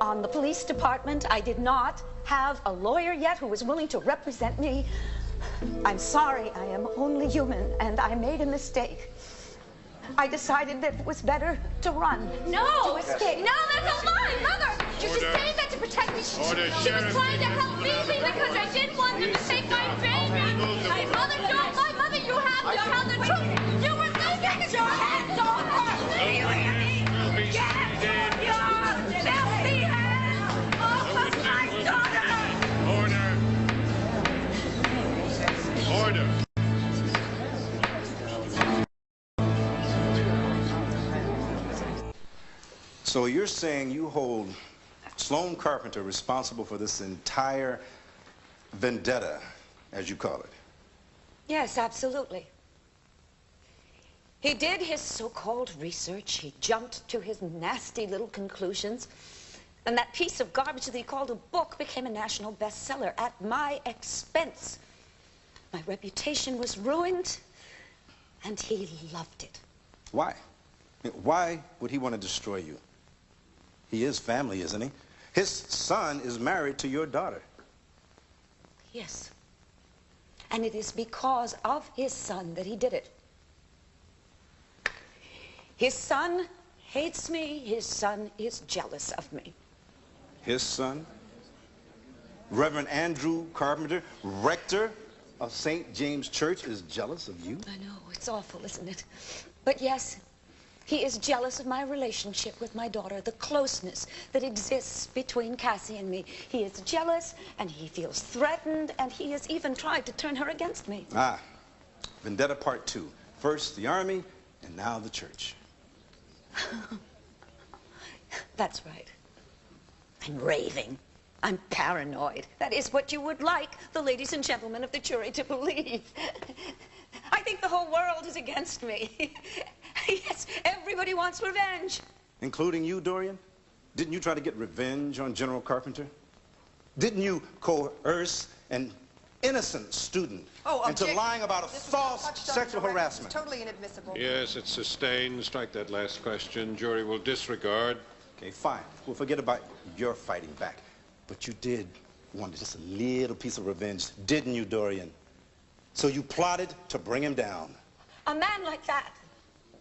on the police department. I did not have a lawyer yet who was willing to represent me. I'm sorry, I am only human, and I made a mistake. I decided that it was better to run. No! To escape. No, that's a lie! Mother! She's Order. saying that to protect me. She Sheriff. was trying to help me because I didn't want them to take my baby. My mother, Joe, my mother, you have the truth. You were thinking it's your hands on her. Get your filthy hands off of my daughter! Order! So you're saying you hold Sloan Carpenter responsible for this entire vendetta, as you call it? Yes, absolutely. He did his so-called research. He jumped to his nasty little conclusions. And that piece of garbage that he called a book became a national bestseller at my expense. My reputation was ruined, and he loved it. Why? Why would he want to destroy you? He is family, isn't he? His son is married to your daughter. Yes. And it is because of his son that he did it. His son hates me. His son is jealous of me. His son? Reverend Andrew Carpenter, rector of St. James Church, is jealous of you? I know, it's awful, isn't it? But yes, he is jealous of my relationship with my daughter, the closeness that exists between Cassie and me. He is jealous, and he feels threatened, and he has even tried to turn her against me. Ah, Vendetta Part 2. First the army, and now the church. That's right. I'm raving. I'm paranoid. That is what you would like the ladies and gentlemen of the jury to believe. I think the whole world is against me. Yes, everybody wants revenge. Including you, Dorian? Didn't you try to get revenge on General Carpenter? Didn't you coerce an innocent student into lying about a false sexual harassment? It's totally inadmissible. Yes, it's sustained. Strike that last question. Jury will disregard. Okay, fine. We'll forget about your fighting back. But you did want just a little piece of revenge, didn't you, Dorian? So you plotted to bring him down. A man like that,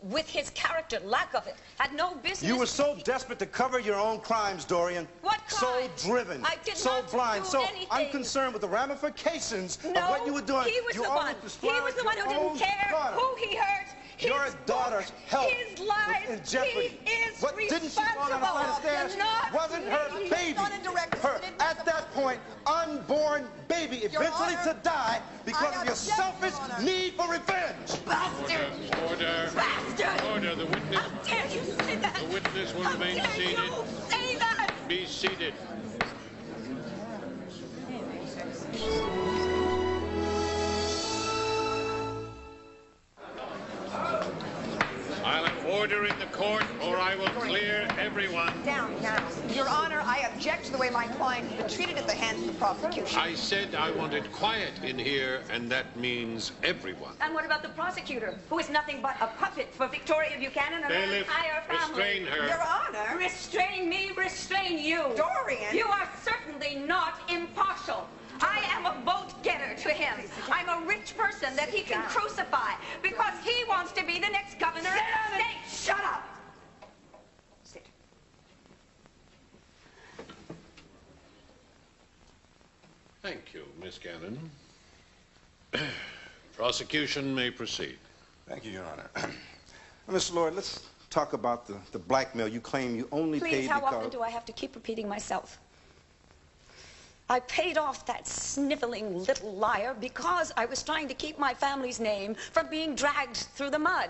with his character, lack of it, had no business... You were so desperate to cover your own crimes, Dorian. What crimes? So driven, I did so not blind, do so anything. unconcerned with the ramifications of what you were doing. He was you the one. He was the one who didn't care who he hurt. Your daughter's health his life, was in jeopardy. He is What didn't she fall down a flight of stairs? Wasn't her baby. Her, at that point, unborn baby, eventually to die because of your selfish need for revenge. Bastard! Order. Bastard! Order. The witness. How dare you say that? The witness will remain seated. You say that? Be seated. I'll have order in the court, or I will clear everyone. Down now. Your Honor, I object to the way my client has been treated at the hands of the prosecution. I said I wanted quiet in here, and that means everyone. And what about the prosecutor, who is nothing but a puppet for Victoria Buchanan and her Bailiff, entire family? restrain her. Your Honor! Restrain me, restrain you. Dorian! You are certainly not impartial. I am a vote-getter to him. I'm a rich person that he can crucify because he wants to be the next governor of the state. Shut up! Sit. Thank you, Miss Gannon. Prosecution may proceed. Thank you, Your Honor. Mr. Lord, let's talk about the blackmail you claim you only paid Please, how because... often do I have to keep repeating myself? I paid off that sniveling little liar because I was trying to keep my family's name from being dragged through the mud.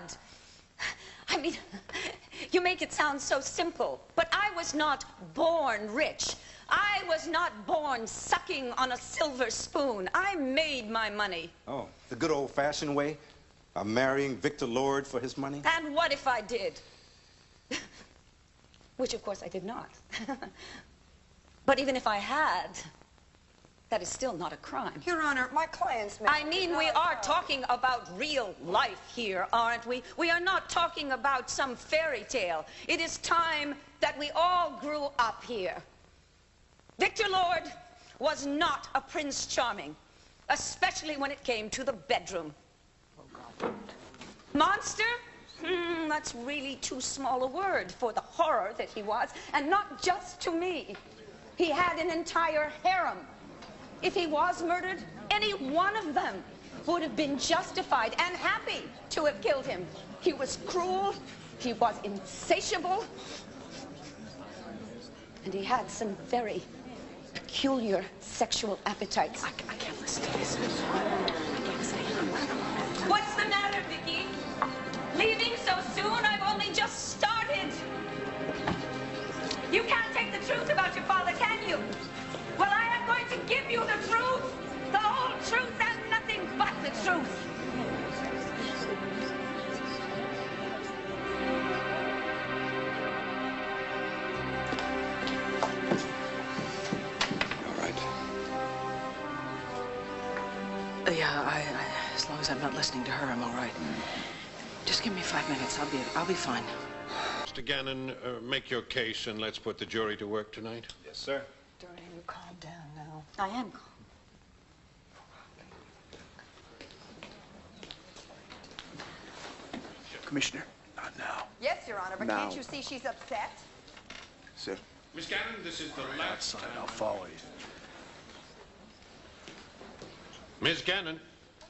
I mean, you make it sound so simple, but I was not born rich. I was not born sucking on a silver spoon. I made my money. Oh, the good old-fashioned way? Marrying Victor Lord for his money? And what if I did? Which, of course, I did not. But even if I had, that is still not a crime. Your Honor, my client's... I mean, we are talking about real life here, aren't we? We are not talking about some fairy tale. It is time that we all grew up here. Victor Lord was not a Prince Charming, especially when it came to the bedroom. Monster? That's really too small a word for the horror that he was, and not just to me. He had an entire harem. If he was murdered, any one of them would have been justified and happy to have killed him. He was cruel, he was insatiable, and he had some very peculiar sexual appetites. I can't listen to this. What's the matter, Viki? Leaving so soon? I've only just started. You can't take the truth about your father, can you? Well, I am going to give you the truth, the whole truth, and nothing but the truth. All right. Yeah, as long as I'm not listening to her, I'm all right. Just give me 5 minutes. I'll be fine. Mr. Gannon, make your case and let's put the jury to work tonight. Yes, sir. Dorian, you calm down now. I am calm. Commissioner, not now. Yes, Your Honor, but Now. can't you see she's upset? Sit. Miss Gannon, this is the last Outside, I'll follow you. Miss Gannon.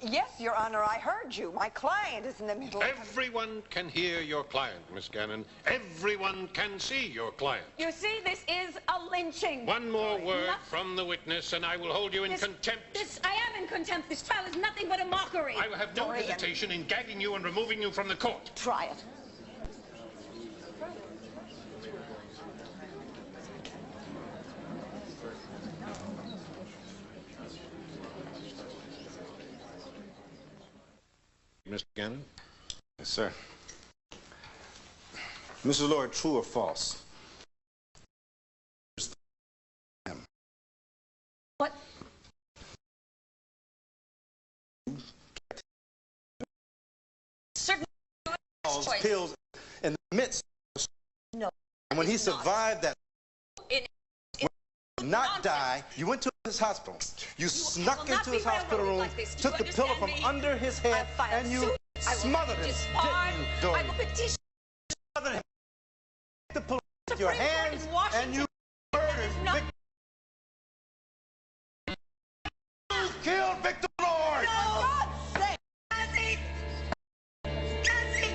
Yes, Your Honor, I heard you. My client is in the middle of... Everyone can hear your client, Miss Gannon. Everyone can see your client. You see, this is a lynching. One more word from the witness, and I will hold you in contempt. I am in contempt. This trial is nothing but a mockery. I will have no hesitation in gagging you and removing you from the court. Try it. Mr. Gannon? Yes, sir. Mrs. Lord, true or false? What? Certain pills in the midst. No. And when he survived that, not die, you went to his hospital. You snuck into his hospital room, took the pillow from under his head, and you smothered him. Didn't you, Dorian? I will petition. Smothered him. The pillow with your hands, and you murdered Victor. You killed Victor Lord! No! God's sake! Cassie! Cassie!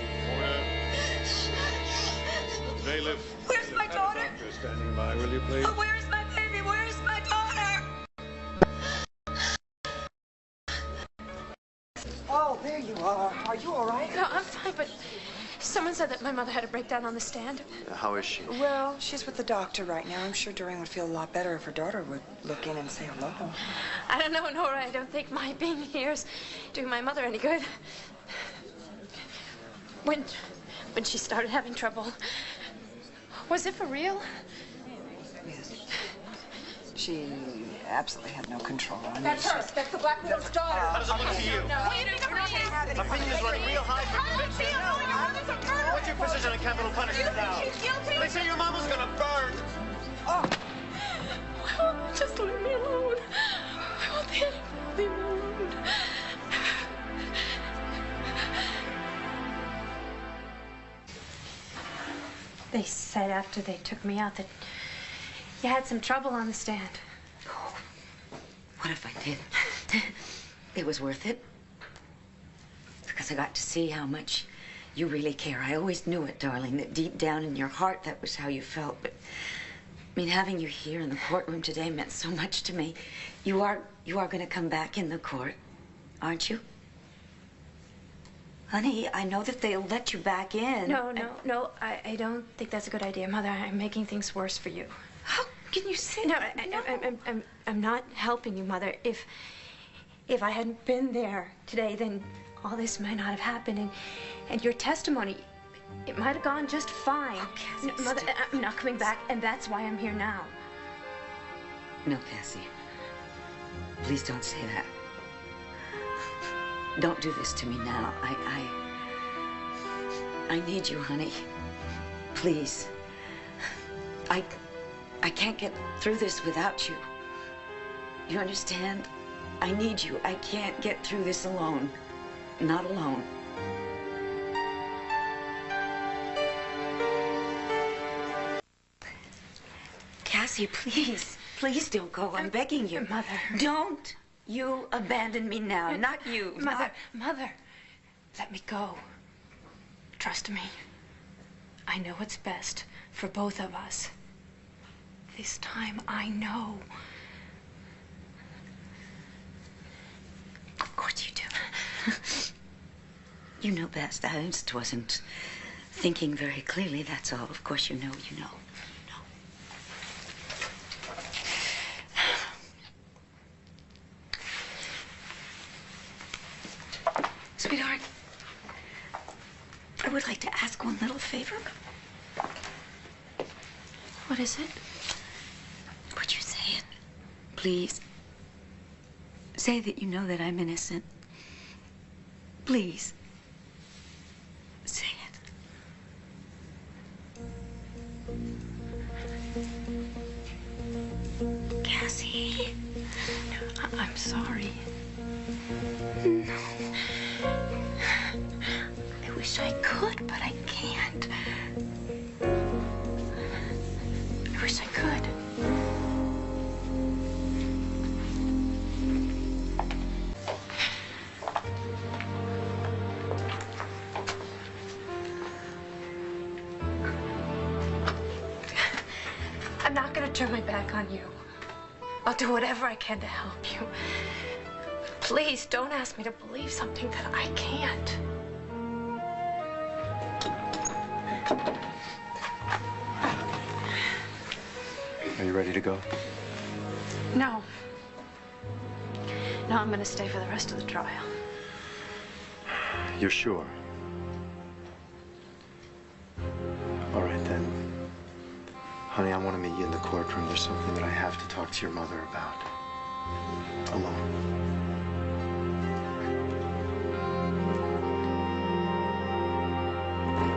Bailiff. Where's my daughter? Standing by, will you please? Oh, where is my baby? Where is my daughter? Oh, there you are. Are you all right? No, I'm fine, but someone said that my mother had a breakdown on the stand. How is she? Well, she's with the doctor right now. I'm sure Dorian would feel a lot better if her daughter would look in and say hello. I don't know, Nora. I don't think my being here is doing my mother any good. When she started having trouble, was it for real? Yes. She absolutely had no control. That's her. That's the Black Widow's daughter. How does it look to you? Opinions run real high for conviction. What's your position on capital punishment now? They say your mama's gonna burn. Oh. Just leave me alone. I want the leave me alone. They said after they took me out that you had some trouble on the stand. Oh, what if I did? It was worth it. Because I got to see how much you really care. I always knew it, darling, that deep down in your heart that was how you felt. But, I mean, having you here in the courtroom today meant so much to me. You are going to come back in the court, aren't you? Honey, I know that they'll let you back in. No, I don't think that's a good idea, Mother. I'm making things worse for you. How can you say no, that? I'm not helping you, Mother. If I hadn't been there today, then all this might not have happened, and your testimony, it might have gone just fine. Oh, Cassie, no, Mother, I'm not coming back, and that's why I'm here now. No, Cassie. Please don't say that. Don't do this to me now. I need you, honey. Please. I can't get through this without you. You understand? I need you. I can't get through this alone. Not alone. Cassie, please. Please don't go. I'm begging you. Mother. Don't you abandon me now. Not you. Mother, let me go. Trust me. I know what's best for both of us. This time I know. Of course you do. You know best. I just wasn't thinking very clearly, that's all. Of course you know, you know. Sweetheart, I would like to ask one little favor. What is it? Would you say it? Please. Say that you know that I'm innocent. Please. Say it. Cassie. I'm sorry. No. I wish I could, but I can't. turn my back on you. I'll do whatever I can to help you. Please don't ask me to believe something that I can't. Are you ready to go? No. No, I'm gonna stay for the rest of the trial. You're sure? All right, then. Honey, I want to meet you in the courtroom. There's something that I have to talk to your mother about. Alone.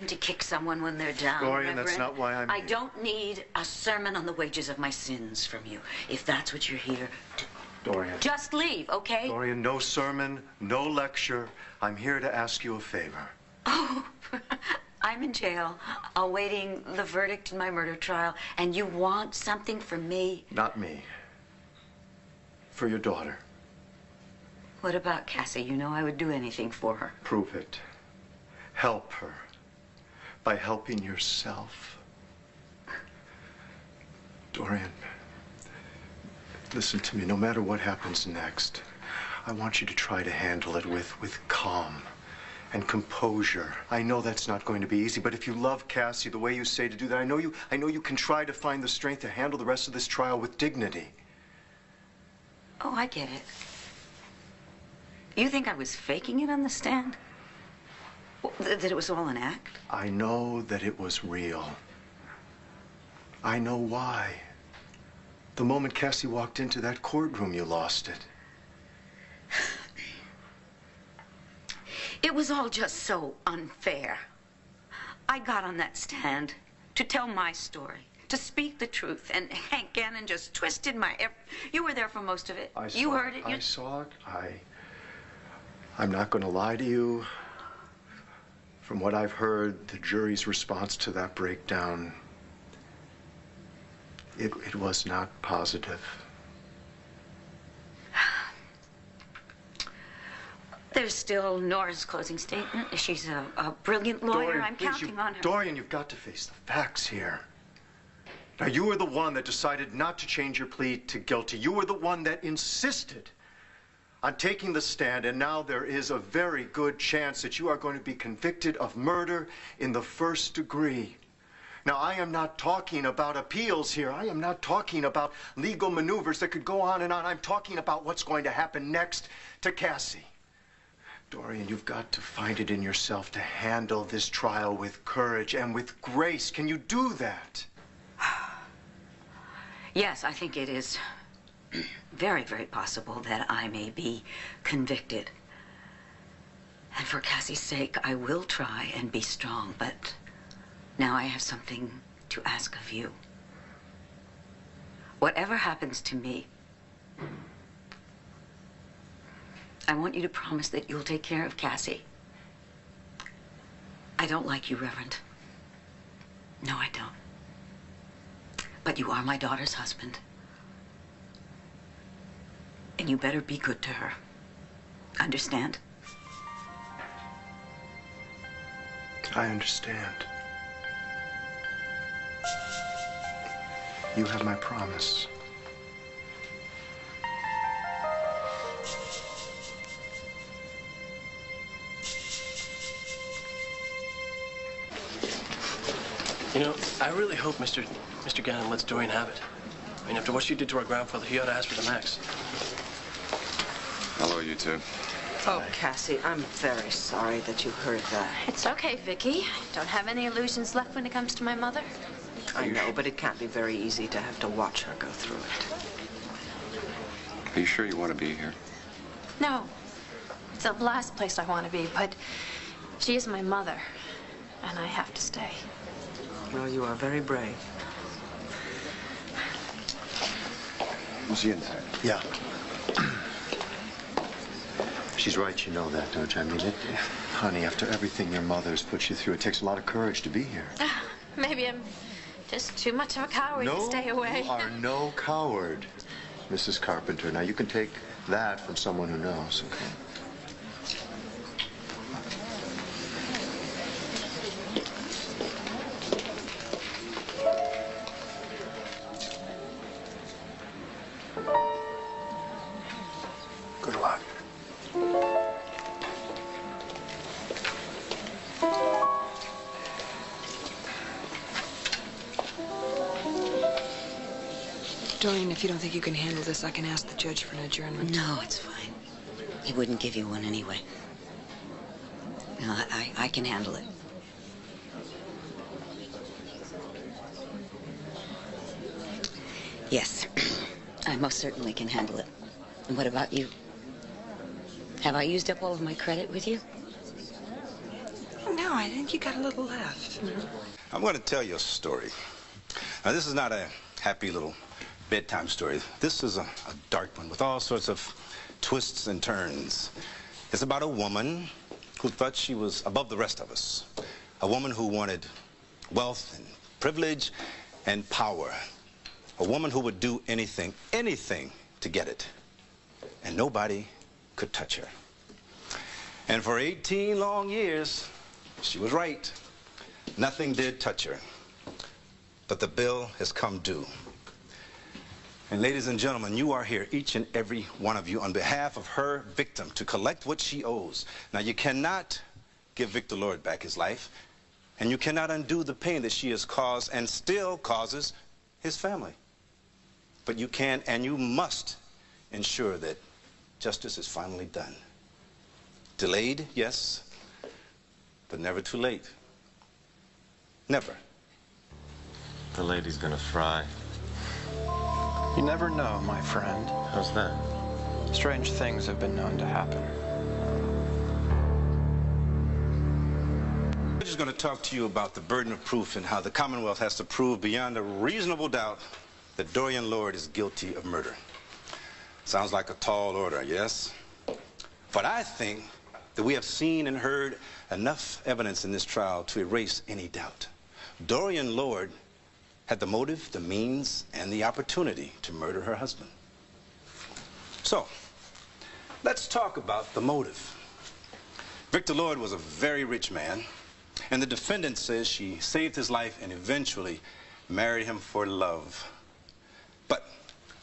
To kick someone when they're down, Dorian, Reverend. that's not why I'm I here. don't need a sermon on the wages of my sins from you, if that's what you're here to... Dorian. Just leave, okay? Dorian, no sermon, no lecture. I'm here to ask you a favor. Oh, I'm in jail, awaiting the verdict in my murder trial, and you want something from me? Not me. For your daughter. What about Cassie? You know I would do anything for her. Prove it. Help her. By helping yourself. Dorian, listen to me. No matter what happens next, I want you to try to handle it with calm and composure. I know that's not going to be easy, but if you love Cassie the way you say to do that, I know you can try to find the strength to handle the rest of this trial with dignity. Oh, I get it. You think I was faking it on the stand? That it was all an act? I know that it was real. I know why. The moment Cassie walked into that courtroom, you lost it. It was all just so unfair. I got on that stand to tell my story, to speak the truth, and Hank Gannon just twisted my... You were there for most of it. You heard it. I saw it. I'm not going to lie to you. From what I've heard, the jury's response to that breakdown, it was not positive. There's still Nora's closing statement. She's a brilliant lawyer. Dorian, I'm counting on her. Dorian, you've got to face the facts here. Now, you were the one that decided not to change your plea to guilty. You were the one that insisted on taking the stand, and now there is a very good chance that you are going to be convicted of murder in the first degree. Now, I am not talking about appeals here. I am not talking about legal maneuvers that could go on and on. I'm talking about what's going to happen next to Cassie. Dorian, you've got to find it in yourself to handle this trial with courage and with grace. Can you do that? Yes, I think it is very, very possible that I may be convicted. And for Cassie's sake, I will try and be strong, but now I have something to ask of you. Whatever happens to me, I want you to promise that you'll take care of Cassie. I don't like you, Reverend. No, I don't. But you are my daughter's husband. And you better be good to her. Understand? I understand. You have my promise. You know, I really hope Mr. Gannon lets Dorian have it. I mean, after what she did to our grandfather, he ought to ask for the max. Hello, you two. Oh, Cassie, I'm very sorry that you heard that. It's okay, Viki. Don't have any illusions left when it comes to my mother. I know, but it can't be very easy to have to watch her go through it. Are you sure you want to be here? No. It's the last place I want to be, but she is my mother, and I have to stay. Well, you are very brave. Was he in there? Yeah. She's right, you know that, don't you? I mean, honey, after everything your mother's put you through, it takes a lot of courage to be here. Maybe I'm just too much of a coward to stay away. You are no coward, Mrs. Carpenter. Now, you can take that from someone who knows, okay? Dorian, if you don't think you can handle this, I can ask the judge for an adjournment. No, it's fine. He wouldn't give you one anyway. No, I can handle it. Yes, I most certainly can handle it. And what about you? Have I used up all of my credit with you? No, I think you got a little left. I'm going to tell you a story. Now, this is not a happy little bedtime story. This is a dark one with all sorts of twists and turns. It's about a woman who thought she was above the rest of us. A woman who wanted wealth and privilege and power. A woman who would do anything to get it. And nobody could touch her. And for 18 long years, she was right. Nothing did touch her. But the bill has come due. And ladies and gentlemen, you are here, each and every one of you, on behalf of her victim, to collect what she owes. Now, you cannot give Victor Lord back his life, and you cannot undo the pain that she has caused and still causes his family. But you can and you must ensure that justice is finally done. Delayed, yes, but never too late. Never. The lady's gonna fry. You never know, my friend. How's that? Strange things have been known to happen. I'm just going to talk to you about the burden of proof and how the Commonwealth has to prove beyond a reasonable doubt that Dorian Lord is guilty of murder. Sounds like a tall order, yes? But I think that we have seen and heard enough evidence in this trial to erase any doubt. Dorian Lord had the motive, the means, and the opportunity to murder her husband. So, let's talk about the motive. Victor Lord was a very rich man, and the defendant says she saved his life and eventually married him for love. But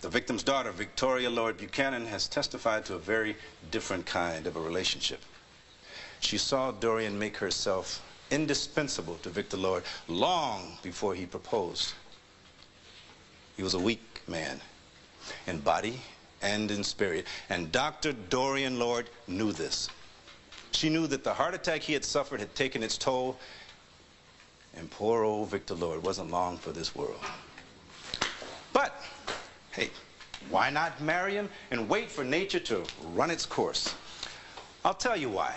the victim's daughter, Victoria Lord Buchanan, has testified to a very different kind of a relationship. She saw Dorian make herself indispensable to Victor Lord long before he proposed. He was a weak man in body and in spirit, and Dr. Dorian Lord knew this. She knew that the heart attack he had suffered had taken its toll, and poor old Victor Lord wasn't long for this world. But, hey, why not marry him and wait for nature to run its course? I'll tell you why.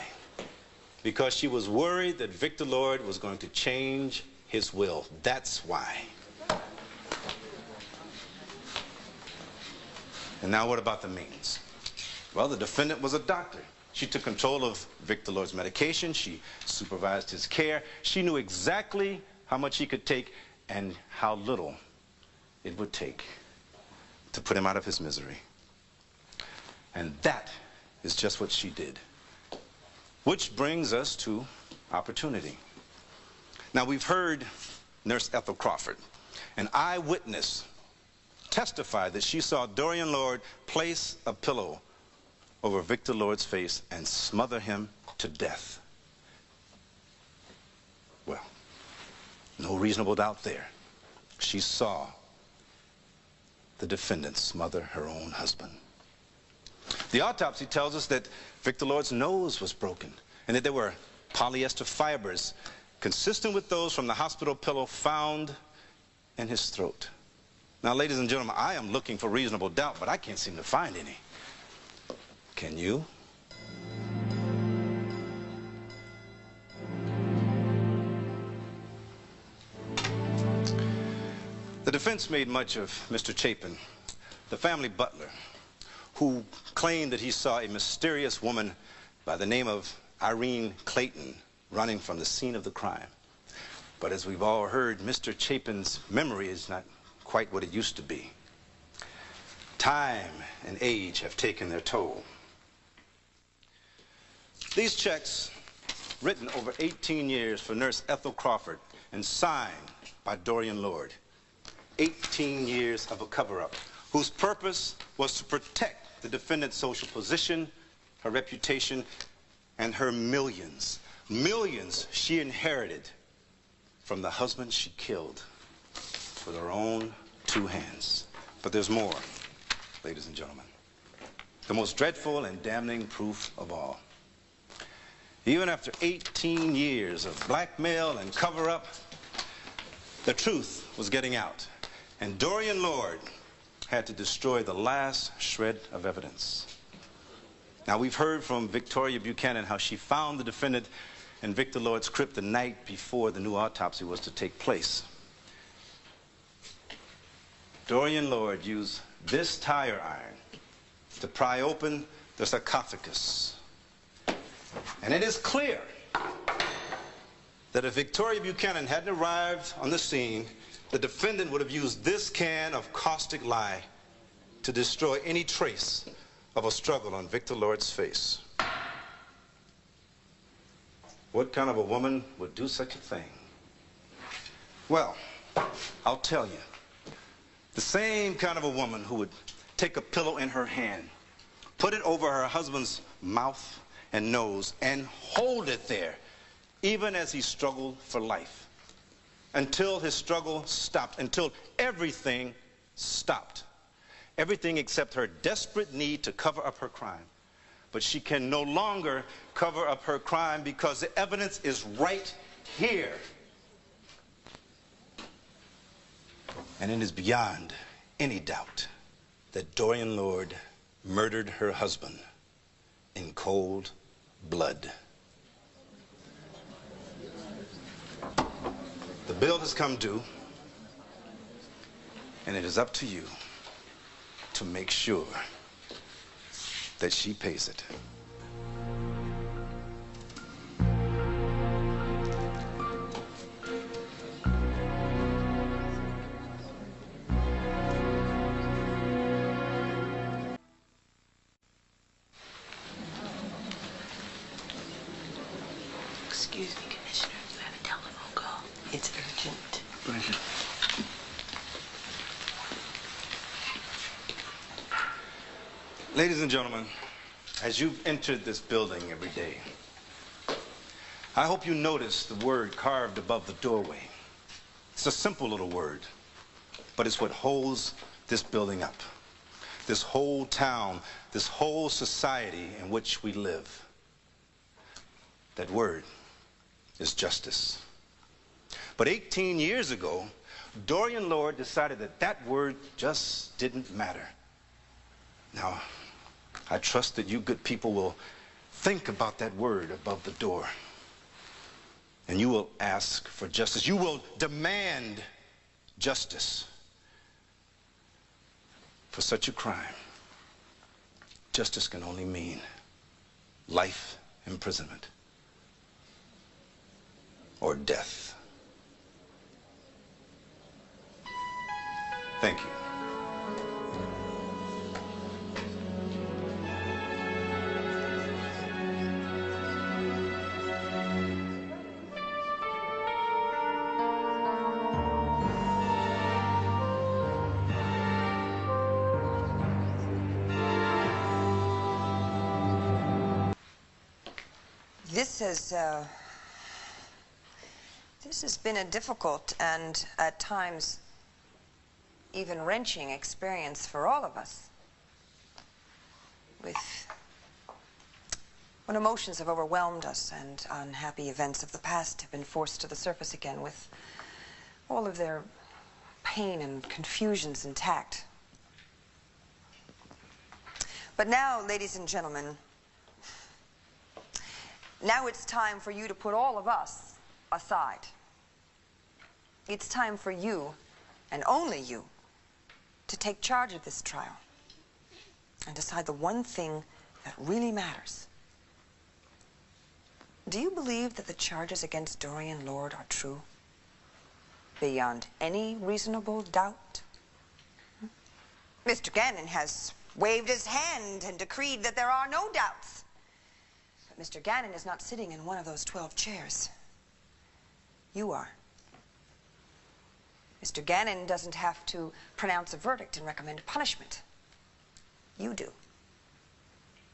Because she was worried that Victor Lord was going to change his will. That's why. And now what about the means? Well, the defendant was a doctor. She took control of Victor Lord's medication. She supervised his care. She knew exactly how much he could take and how little it would take to put him out of his misery. And that is just what she did. Which brings us to opportunity. Now, we've heard Nurse Ethel Crawford, an eyewitness, testify that she saw Dorian Lord place a pillow over Victor Lord's face and smother him to death. Well, no reasonable doubt there. She saw the defendant smother her own husband. The autopsy tells us that Victor Lord's nose was broken and that there were polyester fibers consistent with those from the hospital pillow found in his throat. Now, ladies and gentlemen, I am looking for reasonable doubt, but I can't seem to find any. Can you? The defense made much of Mr. Chapin, the family butler, who claimed that he saw a mysterious woman by the name of Irene Clayton running from the scene of the crime. But as we've all heard, Mr. Chapin's memory is not quite what it used to be. Time and age have taken their toll. These checks, written over 18 years for Nurse Ethel Crawford and signed by Dorian Lord. 18 years of a cover-up whose purpose was to protect the defendant's social position, her reputation, and her millions she inherited from the husband she killed with her own two hands. But there's more, ladies and gentlemen. The most dreadful and damning proof of all. Even after 18 years of blackmail and cover-up, the truth was getting out. And Dorian Lord had to destroy the last shred of evidence. Now, we've heard from Victoria Buchanan how she found the defendant in Victor Lord's crypt the night before the new autopsy was to take place. Dorian Lord used this tire iron to pry open the sarcophagus. And it is clear that if Victoria Buchanan hadn't arrived on the scene, the defendant would have used this can of caustic lye to destroy any trace of a struggle on Victor Lord's face. What kind of a woman would do such a thing? Well, I'll tell you. The same kind of a woman who would take a pillow in her hand, put it over her husband's mouth and nose, and hold it there, even as he struggled for life, until his struggle stopped, until everything stopped. Everything except her desperate need to cover up her crime. But she can no longer cover up her crime because the evidence is right here. And it is beyond any doubt that Dorian Lord murdered her husband in cold blood. The bill has come due, and it is up to you to make sure that she pays it. Excuse me, Commissioner. You have a telephone call. It's urgent. Urgent. Ladies and gentlemen, as you've entered this building every day, I hope you notice the word carved above the doorway. It's a simple little word, but it's what holds this building up, this whole town, this whole society in which we live. That word is justice. But 18 years ago, Dorian Lord decided that that word just didn't matter. Now, I trust that you good people will think about that word above the door. And you will ask for justice. You will demand justice for such a crime. Justice can only mean life imprisonment or death. Thank you. This has been a difficult and, at times, even wrenching experience for all of us. When emotions have overwhelmed us and unhappy events of the past have been forced to the surface again with all of their pain and confusions intact. But now, ladies and gentlemen, now it's time for you to put all of us aside. It's time for you, and only you, to take charge of this trial and decide the one thing that really matters. Do you believe that the charges against Dorian Lord are true? Beyond any reasonable doubt? Mr. Gannon has waved his hand and decreed that there are no doubts. But Mr. Gannon is not sitting in one of those 12 chairs. You are. Mr. Gannon doesn't have to pronounce a verdict and recommend punishment. You do.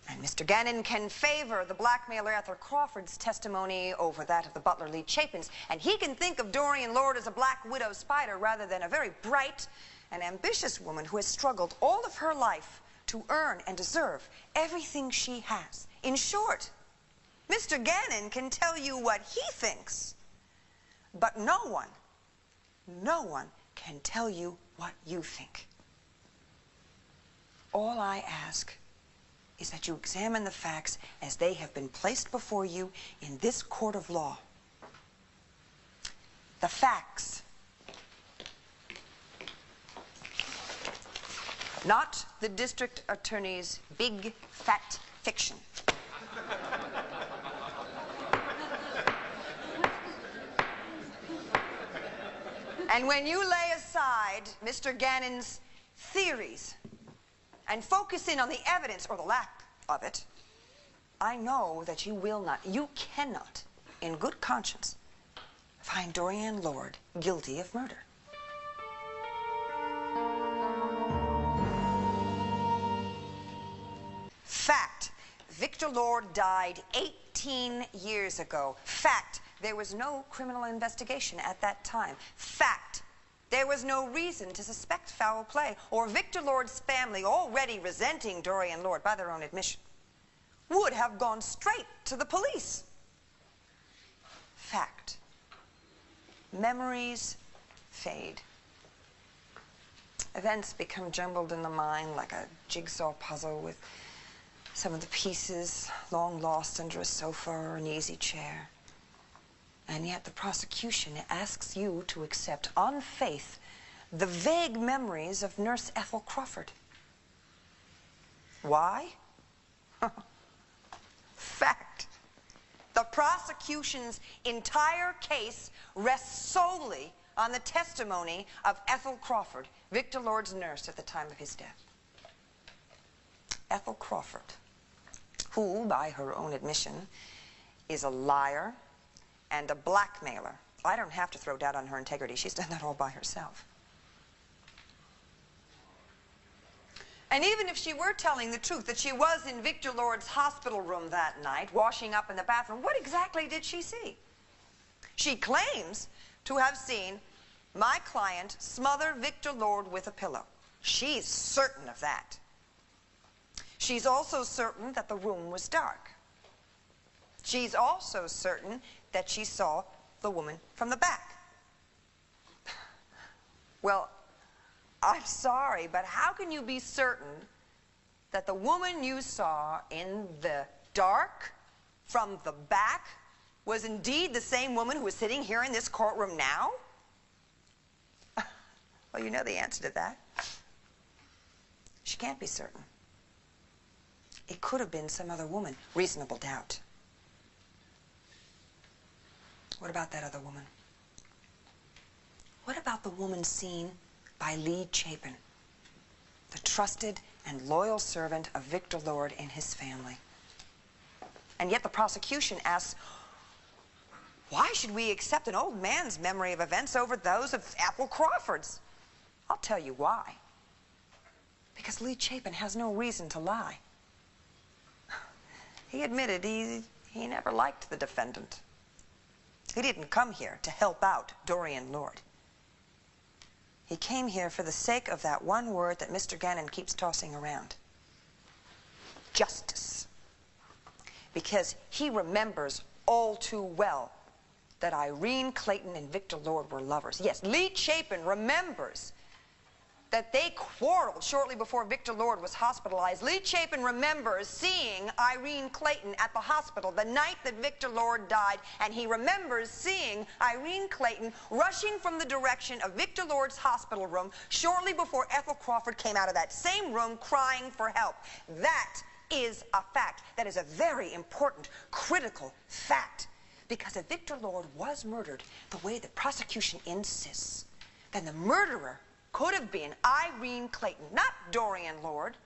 And Mr. Gannon can favor the blackmailer Arthur Crawford's testimony over that of the butler Lee Chapin's, and he can think of Dorian Lord as a black widow spider rather than a very bright an ambitious woman who has struggled all of her life to earn and deserve everything she has. In short, Mr. Gannon can tell you what he thinks, but no one can tell you what you think. All I ask is that you examine the facts as they have been placed before you in this court of law. The facts. Not the district attorney's big, fat fiction. And when you lay aside Mr. Gannon's theories and focus in on the evidence, or the lack of it, I know that you will not, you cannot, in good conscience, find Dorian Lord guilty of murder. Fact, Victor Lord died 18 years ago. Fact, there was no criminal investigation at that time. Fact, there was no reason to suspect foul play, or Victor Lord's family, already resenting Dorian Lord by their own admission, would have gone straight to the police. Fact, memories fade. Events become jumbled in the mind like a jigsaw puzzle with some of the pieces long lost under a sofa or an easy chair. And yet the prosecution asks you to accept on faith the vague memories of Nurse Ethel Crawford. Why? Fact. The prosecution's entire case rests solely on the testimony of Ethel Crawford, Victor Lord's nurse at the time of his death. Ethel Crawford, who, by her own admission, is a liar and a blackmailer. I don't have to throw doubt on her integrity. She's done that all by herself. And even if she were telling the truth, that she was in Victor Lord's hospital room that night, washing up in the bathroom, what exactly did she see? She claims to have seen my client smother Victor Lord with a pillow. She's certain of that. She's also certain that the room was dark. She's also certain that she saw the woman from the back. Well, I'm sorry, but how can you be certain that the woman you saw in the dark from the back was indeed the same woman who was sitting here in this courtroom now? Well, you know the answer to that. She can't be certain. It could have been some other woman. Reasonable doubt. What about that other woman? What about the woman seen by Lee Chapin, the trusted and loyal servant of Victor Lord and his family? And yet the prosecution asks, why should we accept an old man's memory of events over those of Ethel Crawford's? I'll tell you why. Because Lee Chapin has no reason to lie. He admitted he never liked the defendant. He didn't come here to help out Dorian Lord. He came here for the sake of that one word that Mr. Gannon keeps tossing around. Justice. Because he remembers all too well that Irene Clayton and Victor Lord were lovers. Yes, Lee Chapin remembers that they quarreled shortly before Victor Lord was hospitalized. Lee Chapin remembers seeing Irene Clayton at the hospital the night that Victor Lord died, and he remembers seeing Irene Clayton rushing from the direction of Victor Lord's hospital room shortly before Ethel Crawford came out of that same room crying for help. That is a fact. That is a very important, critical fact. Because if Victor Lord was murdered the way the prosecution insists, then the murderer could have been Irene Clayton, not Dorian Lord.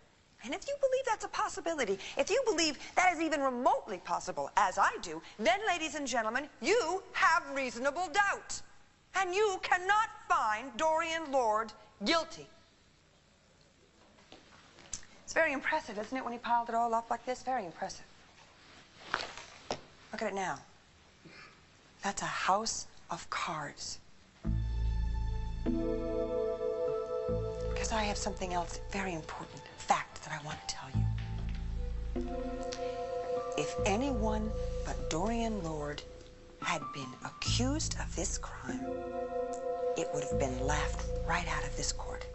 And if you believe that's a possibility, if you believe that is even remotely possible, as I do, then, ladies and gentlemen, you have reasonable doubt. And you cannot find Dorian Lord guilty. It's very impressive, isn't it, when he piled it all up like this? Very impressive. Look at it now. That's a house of cards. Because I have something else, very important fact that I want to tell you. If anyone but Dorian Lord had been accused of this crime, it would have been laughed right out of this court.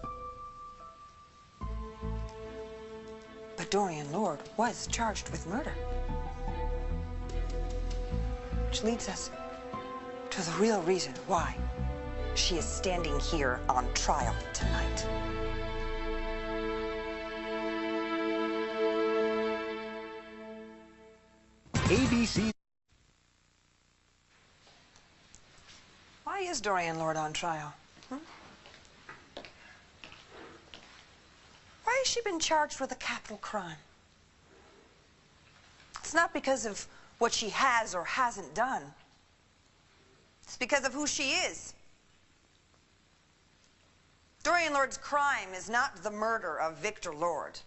But Dorian Lord was charged with murder. Which leads us to the real reason why she is standing here on trial tonight. ABC. Why is Dorian Lord on trial? Why has she been charged with a capital crime? It's not because of what she has or hasn't done. It's because of who she is. Dorian Lord's crime is not the murder of Victor Lord.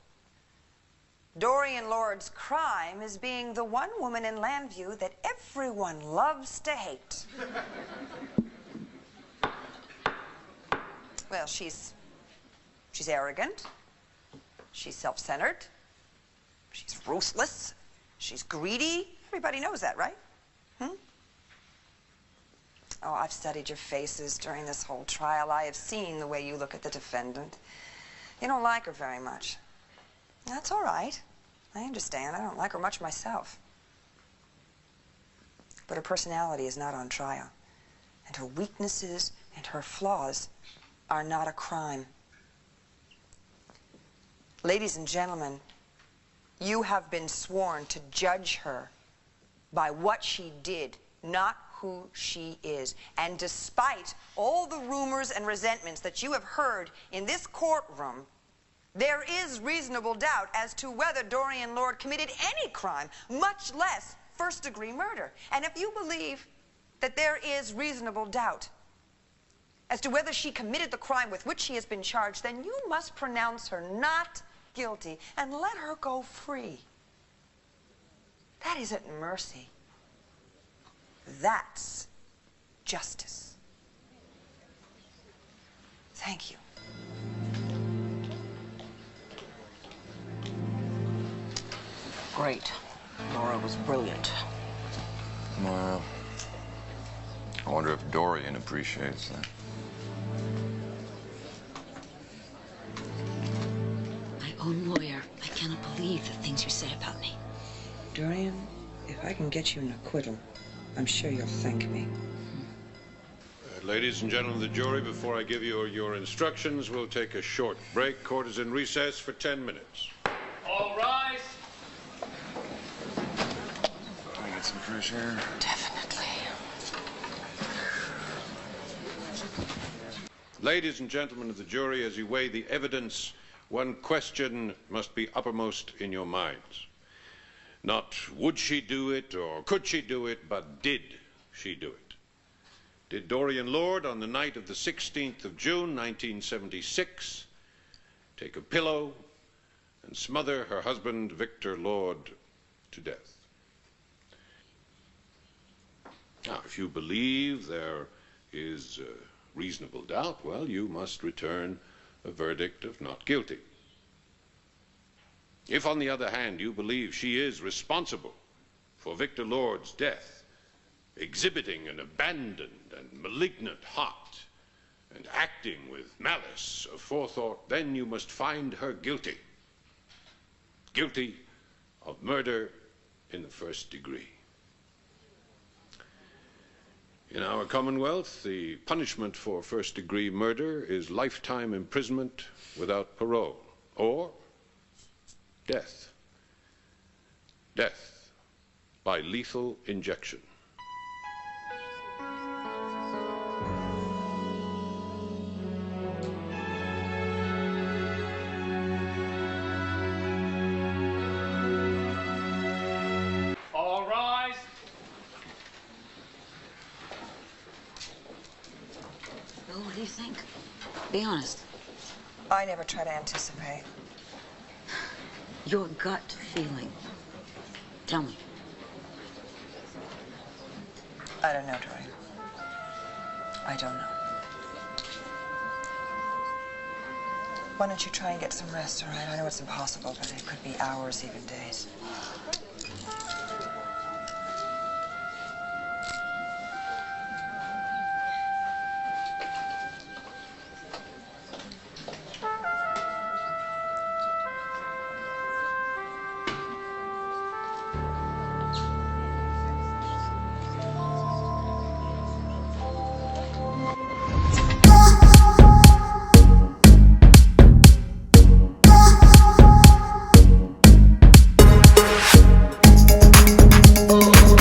Dorian Lord's crime is being the one woman in Landview that everyone loves to hate. Well, she's arrogant. She's self-centered. She's ruthless. She's greedy. Everybody knows that, right? Oh, I've studied your faces during this whole trial. I have seen the way you look at the defendant. You don't like her very much. That's all right. I understand. I don't like her much myself. But her personality is not on trial. And her weaknesses and her flaws are not a crime. Ladies and gentlemen, you have been sworn to judge her by what she did, not who she is. And despite all the rumors and resentments that you have heard in this courtroom, there is reasonable doubt as to whether Dorian Lord committed any crime, much less first-degree murder. And if you believe that there is reasonable doubt as to whether she committed the crime with which she has been charged, then you must pronounce her not guilty and let her go free. That isn't mercy. That's justice. Thank you. Great. Laura was brilliant. Well, I wonder if Dorian appreciates that. My own lawyer, I cannot believe the things you say about me. Dorian, if I can get you an acquittal, I'm sure you'll thank me. Ladies and gentlemen of the jury, before I give you your instructions, we'll take a short break. Court is in recess for 10 minutes. All rise. Can I get some fresh air? Definitely. Ladies and gentlemen of the jury, as you weigh the evidence, one question must be uppermost in your minds. Not would she do it or could she do it, but did she do it? Did Dorian Lord, on the night of the 16th of June, 1976, take a pillow and smother her husband, Victor Lord, to death? Now, if you believe there is reasonable doubt, well, you must return a verdict of not guilty. If, on the other hand, you believe she is responsible for Victor Lord's death, exhibiting an abandoned and malignant heart and acting with malice aforethought, then you must find her guilty. Guilty of murder in the first degree. In our Commonwealth, the punishment for first-degree murder is lifetime imprisonment without parole, or death. Death by lethal injection. All rise. Bill, what do you think? Be honest. I never try to anticipate. Your gut feeling. Tell me. I don't know, Dorian. I don't know. Why don't you try and get some rest, all right? I know it's impossible, but it could be hours, even days.